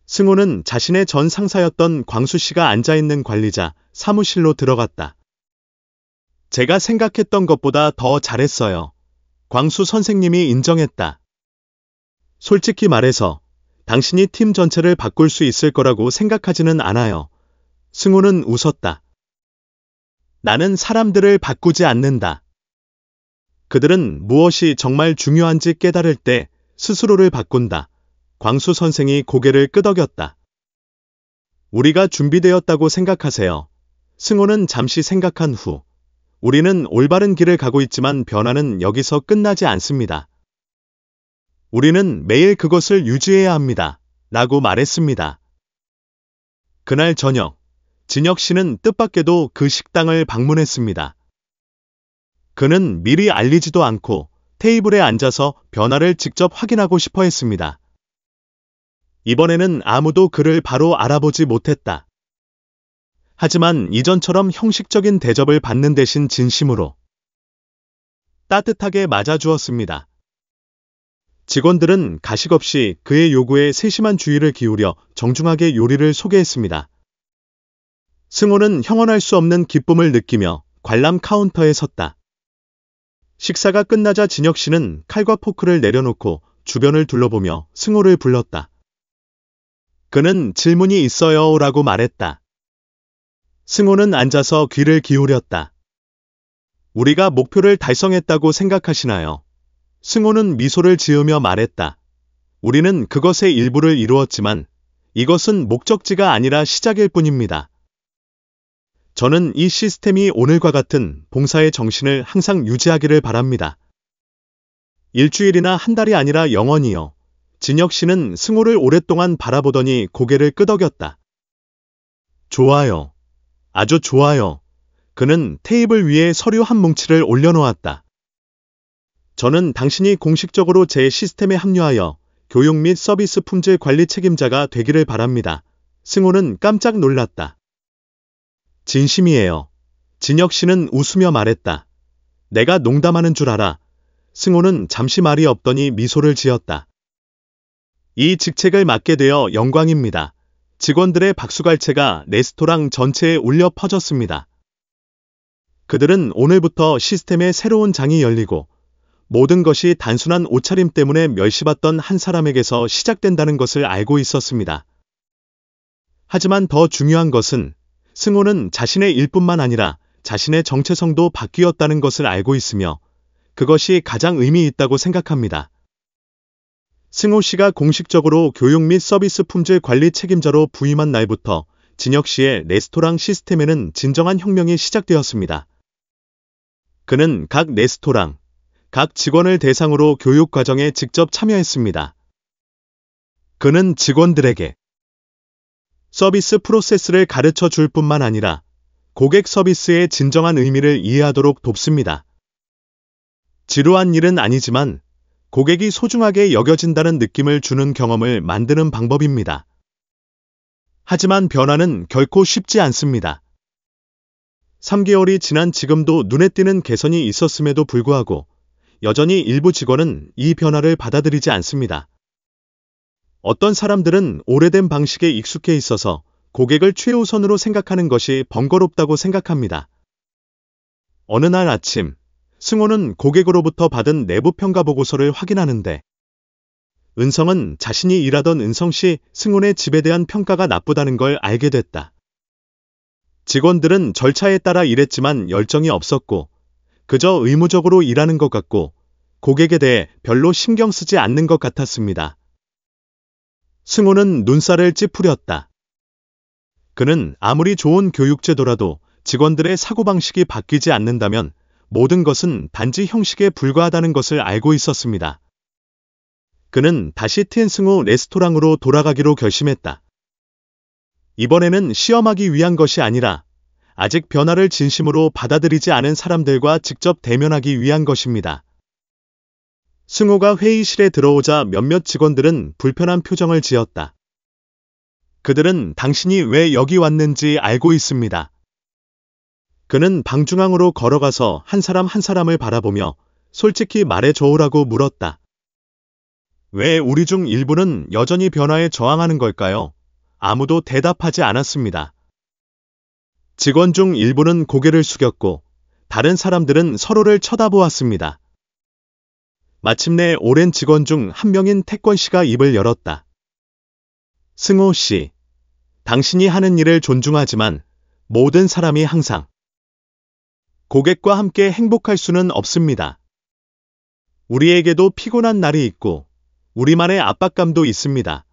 승호는 자신의 전 상사였던 광수 씨가 앉아있는 관리자 사무실로 들어갔다. 제가 생각했던 것보다 더 잘했어요. 광수 선생님이 인정했다. 솔직히 말해서 당신이 팀 전체를 바꿀 수 있을 거라고 생각하지는 않아요. 승호는 웃었다. 나는 사람들을 바꾸지 않는다. 그들은 무엇이 정말 중요한지 깨달을 때 스스로를 바꾼다. 광수 선생이 고개를 끄덕였다. 우리가 준비되었다고 생각하세요. 승호는 잠시 생각한 후 우리는 올바른 길을 가고 있지만 변화는 여기서 끝나지 않습니다. 우리는 매일 그것을 유지해야 합니다. 라고 말했습니다. 그날 저녁, 진혁 씨는 뜻밖에도 그 식당을 방문했습니다. 그는 미리 알리지도 않고 테이블에 앉아서 변화를 직접 확인하고 싶어 했습니다. 이번에는 아무도 그를 바로 알아보지 못했다. 하지만 이전처럼 형식적인 대접을 받는 대신 진심으로 따뜻하게 맞아주었습니다. 직원들은 가식 없이 그의 요구에 세심한 주의를 기울여 정중하게 요리를 소개했습니다. 승호는 형언할 수 없는 기쁨을 느끼며 관람 카운터에 섰다. 식사가 끝나자 진혁 씨는 칼과 포크를 내려놓고 주변을 둘러보며 승호를 불렀다. 그는 질문이 있어요 라고 말했다. 승호는 앉아서 귀를 기울였다. 우리가 목표를 달성했다고 생각하시나요? 승호는 미소를 지으며 말했다. 우리는 그것의 일부를 이루었지만 이것은 목적지가 아니라 시작일 뿐입니다. 저는 이 시스템이 오늘과 같은 봉사의 정신을 항상 유지하기를 바랍니다. 일주일이나 한 달이 아니라 영원히요. 진혁 씨는 승호를 오랫동안 바라보더니 고개를 끄덕였다. 좋아요. 아주 좋아요. 그는 테이블 위에 서류 한 뭉치를 올려놓았다. 저는 당신이 공식적으로 제 시스템에 합류하여 교육 및 서비스 품질 관리 책임자가 되기를 바랍니다. 승호는 깜짝 놀랐다. 진심이에요. 진혁 씨는 웃으며 말했다. 내가 농담하는 줄 알아. 승호는 잠시 말이 없더니 미소를 지었다. 이 직책을 맡게 되어 영광입니다. 직원들의 박수갈채가 레스토랑 전체에 울려 퍼졌습니다. 그들은 오늘부터 시스템의 새로운 장이 열리고 모든 것이 단순한 옷차림 때문에 멸시받던 한 사람에게서 시작된다는 것을 알고 있었습니다. 하지만 더 중요한 것은 승호는 자신의 일뿐만 아니라 자신의 정체성도 바뀌었다는 것을 알고 있으며 그것이 가장 의미 있다고 생각합니다. 승호 씨가 공식적으로 교육 및 서비스 품질 관리 책임자로 부임한 날부터 진혁 씨의 레스토랑 시스템에는 진정한 혁명이 시작되었습니다. 그는 각 레스토랑, 각 직원을 대상으로 교육 과정에 직접 참여했습니다. 그는 직원들에게 서비스 프로세스를 가르쳐 줄 뿐만 아니라 고객 서비스의 진정한 의미를 이해하도록 돕습니다. 지루한 일은 아니지만 고객이 소중하게 여겨진다는 느낌을 주는 경험을 만드는 방법입니다. 하지만 변화는 결코 쉽지 않습니다. 3개월이 지난 지금도 눈에 띄는 개선이 있었음에도 불구하고 여전히 일부 직원은 이 변화를 받아들이지 않습니다. 어떤 사람들은 오래된 방식에 익숙해 있어서 고객을 최우선으로 생각하는 것이 번거롭다고 생각합니다. 어느 날 아침, 승호는 고객으로부터 받은 내부 평가 보고서를 확인하는데 은성은 자신이 일하던 은성시 승훈의 집에 대한 평가가 나쁘다는 걸 알게 됐다. 직원들은 절차에 따라 일했지만 열정이 없었고 그저 의무적으로 일하는 것 같고 고객에 대해 별로 신경 쓰지 않는 것 같았습니다. 승호는 눈살을 찌푸렸다. 그는 아무리 좋은 교육제도라도 직원들의 사고방식이 바뀌지 않는다면 모든 것은 단지 형식에 불과하다는 것을 알고 있었습니다. 그는 다시 텐승호 레스토랑으로 돌아가기로 결심했다. 이번에는 시험하기 위한 것이 아니라 아직 변화를 진심으로 받아들이지 않은 사람들과 직접 대면하기 위한 것입니다. 승호가 회의실에 들어오자 몇몇 직원들은 불편한 표정을 지었다. 그들은 당신이 왜 여기 왔는지 알고 있습니다. 그는 방중앙으로 걸어가서 한 사람을 바라보며 솔직히 말해줘오라고 물었다. 왜 우리 중 일부는 여전히 변화에 저항하는 걸까요? 아무도 대답하지 않았습니다. 직원 중 일부는 고개를 숙였고 다른 사람들은 서로를 쳐다보았습니다. 마침내 오랜 직원 중 한 명인 태권 씨가 입을 열었다. 승호 씨, 당신이 하는 일을 존중하지만 모든 사람이 항상 고객과 함께 행복할 수는 없습니다. 우리에게도 피곤한 날이 있고 우리만의 압박감도 있습니다.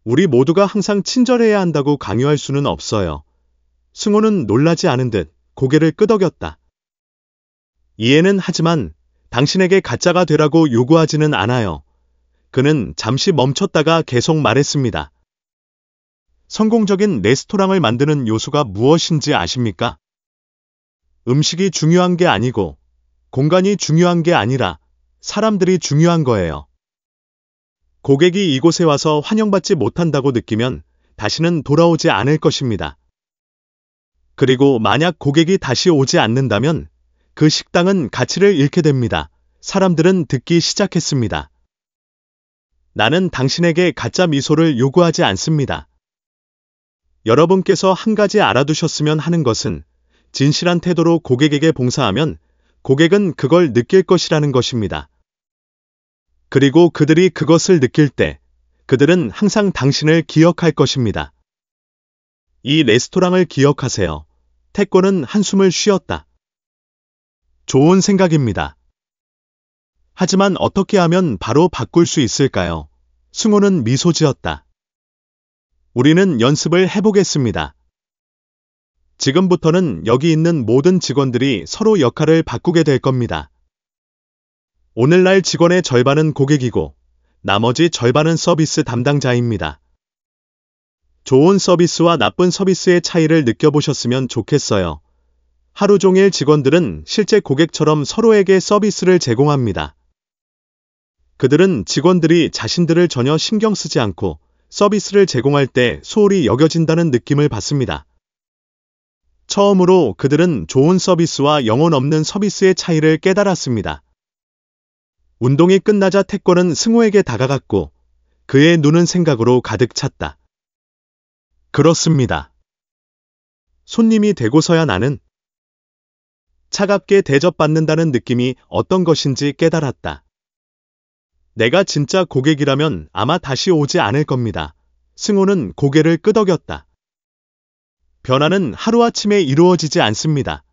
우리 모두가 항상 친절해야 한다고 강요할 수는 없어요. 승호는 놀라지 않은 듯 고개를 끄덕였다. 이해는 하지만 당신에게 가짜가 되라고 요구하지는 않아요. 그는 잠시 멈췄다가 계속 말했습니다. 성공적인 레스토랑을 만드는 요소가 무엇인지 아십니까? 음식이 중요한 게 아니고 공간이 중요한 게 아니라 사람들이 중요한 거예요. 고객이 이곳에 와서 환영받지 못한다고 느끼면 다시는 돌아오지 않을 것입니다. 그리고 만약 고객이 다시 오지 않는다면 그 식당은 가치를 잃게 됩니다. 사람들은 듣기 시작했습니다. 나는 당신에게 가짜 미소를 요구하지 않습니다. 여러분께서 한 가지 알아두셨으면 하는 것은 진실한 태도로 고객에게 봉사하면 고객은 그걸 느낄 것이라는 것입니다. 그리고 그들이 그것을 느낄 때 그들은 항상 당신을 기억할 것입니다. 이 레스토랑을 기억하세요. 태권은 한숨을 쉬었다. 좋은 생각입니다. 하지만 어떻게 하면 바로 바꿀 수 있을까요? 승호는 미소 지었다. 우리는 연습을 해보겠습니다. 지금부터는 여기 있는 모든 직원들이 서로 역할을 바꾸게 될 겁니다. 오늘날 직원의 절반은 고객이고 나머지 절반은 서비스 담당자입니다. 좋은 서비스와 나쁜 서비스의 차이를 느껴보셨으면 좋겠어요. 하루 종일 직원들은 실제 고객처럼 서로에게 서비스를 제공합니다. 그들은 직원들이 자신들을 전혀 신경 쓰지 않고 서비스를 제공할 때 소홀히 여겨진다는 느낌을 받습니다. 처음으로 그들은 좋은 서비스와 영혼 없는 서비스의 차이를 깨달았습니다. 운동이 끝나자 태권은 승호에게 다가갔고 그의 눈은 생각으로 가득 찼다. 그렇습니다. 손님이 되고서야 나는 차갑게 대접받는다는 느낌이 어떤 것인지 깨달았다. 내가 진짜 고객이라면 아마 다시 오지 않을 겁니다. 승호는 고개를 끄덕였다. 변화는 하루아침에 이루어지지 않습니다.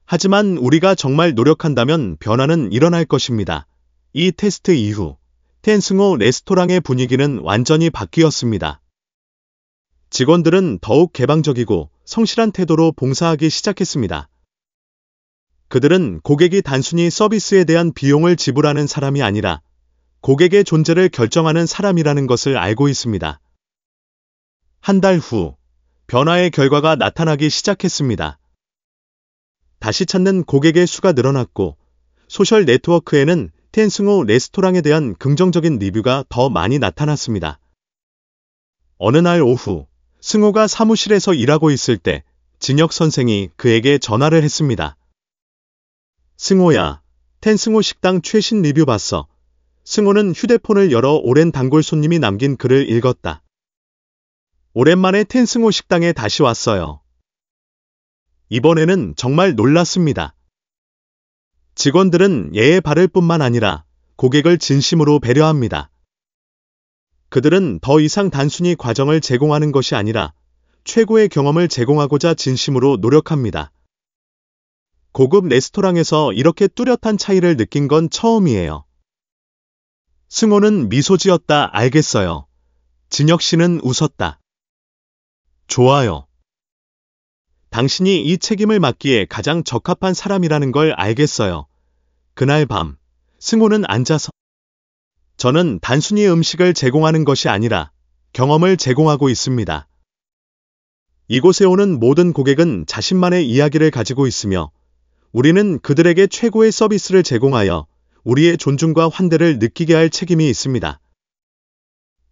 하지만 우리가 정말 노력한다면 변화는 일어날 것입니다. 이 테스트 이후 텐승호 레스토랑의 분위기는 완전히 바뀌었습니다. 직원들은 더욱 개방적이고 성실한 태도로 봉사하기 시작했습니다. 그들은 고객이 단순히 서비스에 대한 비용을 지불하는 사람이 아니라 고객의 존재를 결정하는 사람이라는 것을 알고 있습니다. 한 달 후, 변화의 결과가 나타나기 시작했습니다. 다시 찾는 고객의 수가 늘어났고 소셜 네트워크에는 텐승호 레스토랑에 대한 긍정적인 리뷰가 더 많이 나타났습니다. 어느 날 오후, 승호가 사무실에서 일하고 있을 때 진혁 선생이 그에게 전화를 했습니다. 승호야, 텐승호 식당 최신 리뷰 봤어. 승호는 휴대폰을 열어 오랜 단골 손님이 남긴 글을 읽었다. 오랜만에 텐승호 식당에 다시 왔어요. 이번에는 정말 놀랐습니다. 직원들은 예의 바를 뿐만 아니라 고객을 진심으로 배려합니다. 그들은 더 이상 단순히 과정을 제공하는 것이 아니라 최고의 경험을 제공하고자 진심으로 노력합니다. 고급 레스토랑에서 이렇게 뚜렷한 차이를 느낀 건 처음이에요. 승호는 미소 지었다. 알겠어요. 진혁 씨는 웃었다. 좋아요. 당신이 이 책임을 맡기에 가장 적합한 사람이라는 걸 알겠어요. 그날 밤, 승호는 앉아서 저는 단순히 음식을 제공하는 것이 아니라 경험을 제공하고 있습니다. 이곳에 오는 모든 고객은 자신만의 이야기를 가지고 있으며 우리는 그들에게 최고의 서비스를 제공하여 우리의 존중과 환대를 느끼게 할 책임이 있습니다.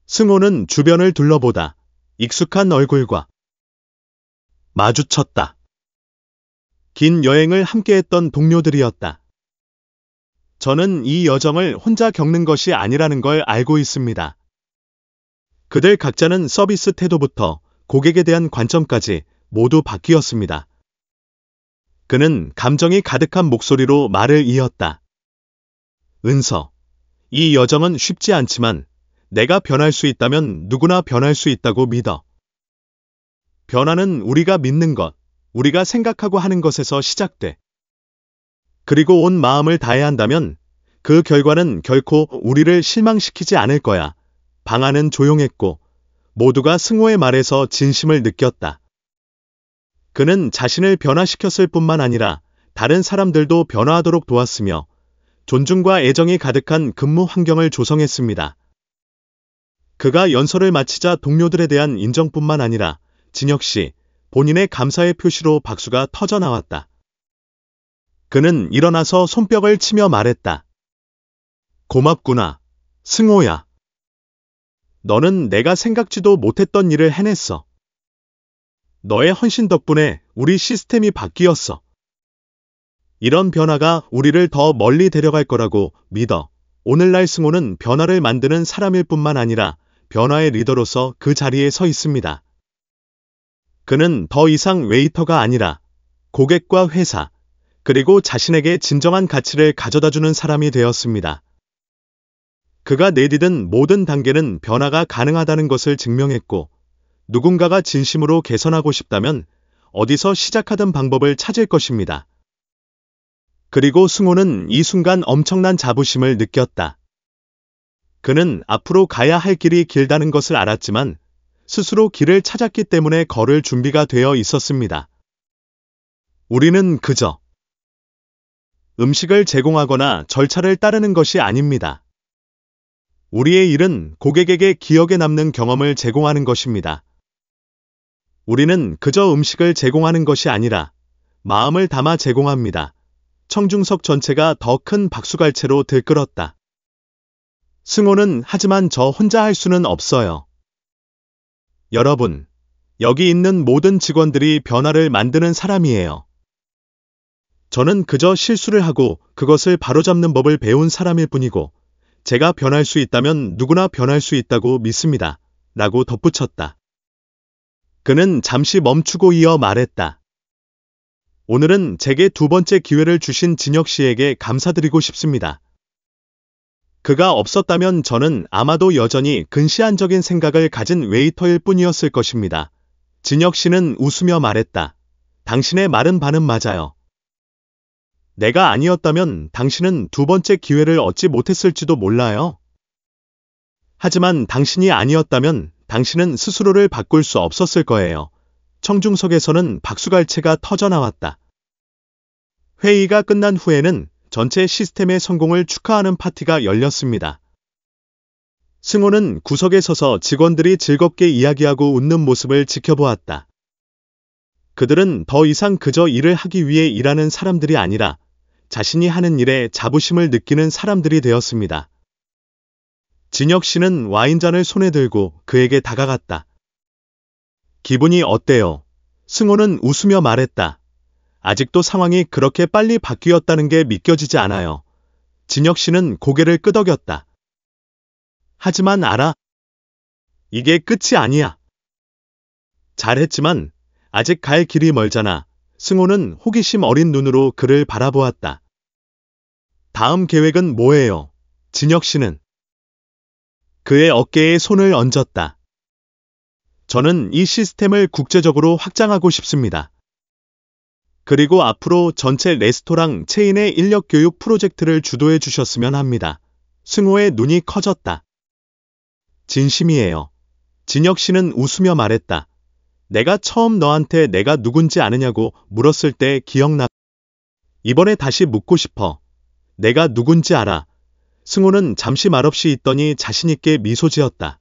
승호는 주변을 둘러보다 익숙한 얼굴과 마주쳤다. 긴 여행을 함께했던 동료들이었다. 저는 이 여정을 혼자 겪는 것이 아니라는 걸 알고 있습니다. 그들 각자는 서비스 태도부터 고객에 대한 관점까지 모두 바뀌었습니다. 그는 감정이 가득한 목소리로 말을 이었다. 은서, 이 여정은 쉽지 않지만 내가 변할 수 있다면 누구나 변할 수 있다고 믿어. 변화는 우리가 믿는 것, 우리가 생각하고 하는 것에서 시작돼. 그리고 온 마음을 다해야 한다면 그 결과는 결코 우리를 실망시키지 않을 거야. 방 안은 조용했고 모두가 승호의 말에서 진심을 느꼈다. 그는 자신을 변화시켰을 뿐만 아니라 다른 사람들도 변화하도록 도왔으며 존중과 애정이 가득한 근무 환경을 조성했습니다. 그가 연설을 마치자 동료들에 대한 인정뿐만 아니라 진혁 씨, 본인의 감사의 표시로 박수가 터져 나왔다. 그는 일어나서 손뼉을 치며 말했다. 고맙구나, 승호야. 너는 내가 생각지도 못했던 일을 해냈어. 너의 헌신 덕분에 우리 시스템이 바뀌었어. 이런 변화가 우리를 더 멀리 데려갈 거라고 믿어. 오늘날 승호는 변화를 만드는 사람일 뿐만 아니라 변화의 리더로서 그 자리에 서 있습니다. 그는 더 이상 웨이터가 아니라 고객과 회사, 그리고 자신에게 진정한 가치를 가져다주는 사람이 되었습니다. 그가 내디딘 모든 단계는 변화가 가능하다는 것을 증명했고, 누군가가 진심으로 개선하고 싶다면 어디서 시작하든 방법을 찾을 것입니다. 그리고 승호는 이 순간 엄청난 자부심을 느꼈다. 그는 앞으로 가야 할 길이 길다는 것을 알았지만 스스로 길을 찾았기 때문에 걸을 준비가 되어 있었습니다. 우리는 그저 음식을 제공하거나 절차를 따르는 것이 아닙니다. 우리의 일은 고객에게 기억에 남는 경험을 제공하는 것입니다. 우리는 그저 음식을 제공하는 것이 아니라 마음을 담아 제공합니다. 청중석 전체가 더 큰 박수갈채로 들끓었다. 승호는 하지만 저 혼자 할 수는 없어요. 여러분, 여기 있는 모든 직원들이 변화를 만드는 사람이에요. 저는 그저 실수를 하고 그것을 바로잡는 법을 배운 사람일 뿐이고, 제가 변할 수 있다면 누구나 변할 수 있다고 믿습니다. 라고 덧붙였다. 그는 잠시 멈추고 이어 말했다. 오늘은 제게 두 번째 기회를 주신 진혁 씨에게 감사드리고 싶습니다. 그가 없었다면 저는 아마도 여전히 근시안적인 생각을 가진 웨이터일 뿐이었을 것입니다. 진혁 씨는 웃으며 말했다. 당신의 말은 반은 맞아요. 내가 아니었다면 당신은 두 번째 기회를 얻지 못했을지도 몰라요. 하지만 당신이 아니었다면 당신은 스스로를 바꿀 수 없었을 거예요. 청중석에서는 박수갈채가 터져나왔다. 회의가 끝난 후에는 전체 시스템의 성공을 축하하는 파티가 열렸습니다. 승호는 구석에 서서 직원들이 즐겁게 이야기하고 웃는 모습을 지켜보았다. 그들은 더 이상 그저 일을 하기 위해 일하는 사람들이 아니라 자신이 하는 일에 자부심을 느끼는 사람들이 되었습니다. 진혁 씨는 와인잔을 손에 들고 그에게 다가갔다. 기분이 어때요? 승호는 웃으며 말했다. 아직도 상황이 그렇게 빨리 바뀌었다는 게 믿겨지지 않아요. 진혁 씨는 고개를 끄덕였다. 하지만 알아. 이게 끝이 아니야. 잘했지만 아직 갈 길이 멀잖아. 승호는 호기심 어린 눈으로 그를 바라보았다. 다음 계획은 뭐예요? 진혁 씨는 그의 어깨에 손을 얹었다. 저는 이 시스템을 국제적으로 확장하고 싶습니다. 그리고 앞으로 전체 레스토랑 체인의 인력 교육 프로젝트를 주도해 주셨으면 합니다. 승호의 눈이 커졌다. 진심이에요. 진혁 씨는 웃으며 말했다. 내가 처음 너한테 내가 누군지 아느냐고 물었을 때 기억나. 이번에 다시 묻고 싶어. 내가 누군지 알아. 승호는 잠시 말없이 있더니 자신있게 미소 지었다.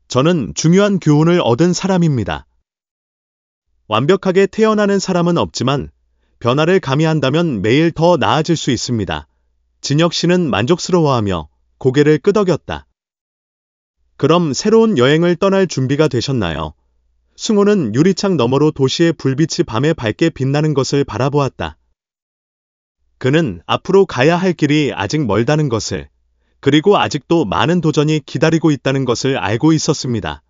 저는 중요한 교훈을 얻은 사람입니다. 완벽하게 태어나는 사람은 없지만 변화를 가미한다면 매일 더 나아질 수 있습니다. 진혁 씨는 만족스러워하며 고개를 끄덕였다. 그럼 새로운 여행을 떠날 준비가 되셨나요? 승호는 유리창 너머로 도시의 불빛이 밤에 밝게 빛나는 것을 바라보았다. 그는 앞으로 가야 할 길이 아직 멀다는 것을, 그리고 아직도 많은 도전이 기다리고 있다는 것을 알고 있었습니다.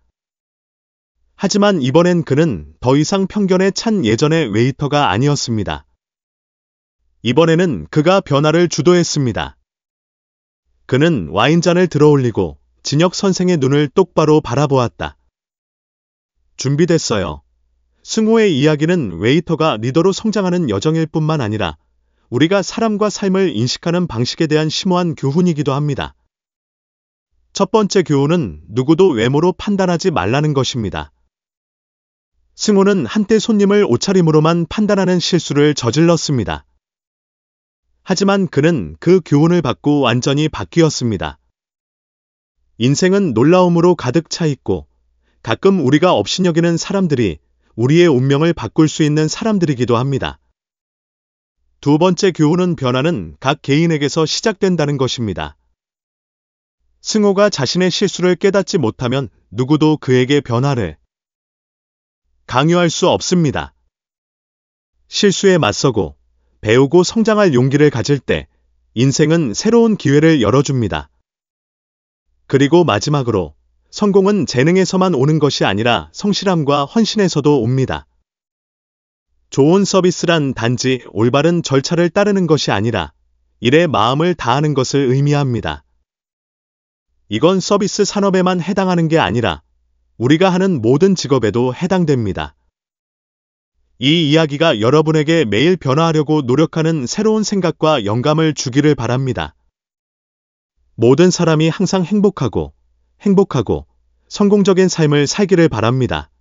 하지만 이번엔 그는 더 이상 편견에 찬 예전의 웨이터가 아니었습니다. 이번에는 그가 변화를 주도했습니다. 그는 와인잔을 들어올리고 진혁 선생의 눈을 똑바로 바라보았다. 준비됐어요. 승호의 이야기는 웨이터가 리더로 성장하는 여정일 뿐만 아니라 우리가 사람과 삶을 인식하는 방식에 대한 심오한 교훈이기도 합니다. 첫 번째 교훈은 누구도 외모로 판단하지 말라는 것입니다. 승호는 한때 손님을 옷차림으로만 판단하는 실수를 저질렀습니다. 하지만 그는 그 교훈을 받고 완전히 바뀌었습니다. 인생은 놀라움으로 가득 차 있고 가끔 우리가 업신여기는 사람들이 우리의 운명을 바꿀 수 있는 사람들이기도 합니다. 두 번째 교훈은 변화는 각 개인에게서 시작된다는 것입니다. 승호가 자신의 실수를 깨닫지 못하면 누구도 그에게 변화를 강요할 수 없습니다. 실수에 맞서고 배우고 성장할 용기를 가질 때 인생은 새로운 기회를 열어줍니다. 그리고 마지막으로 성공은 재능에서만 오는 것이 아니라 성실함과 헌신에서도 옵니다. 좋은 서비스란 단지 올바른 절차를 따르는 것이 아니라 일에 마음을 다하는 것을 의미합니다. 이건 서비스 산업에만 해당하는 게 아니라 우리가 하는 모든 직업에도 해당됩니다. 이 이야기가 여러분에게 매일 변화하려고 노력하는 새로운 생각과 영감을 주기를 바랍니다. 모든 사람이 항상 행복하고 성공적인 삶을 살기를 바랍니다.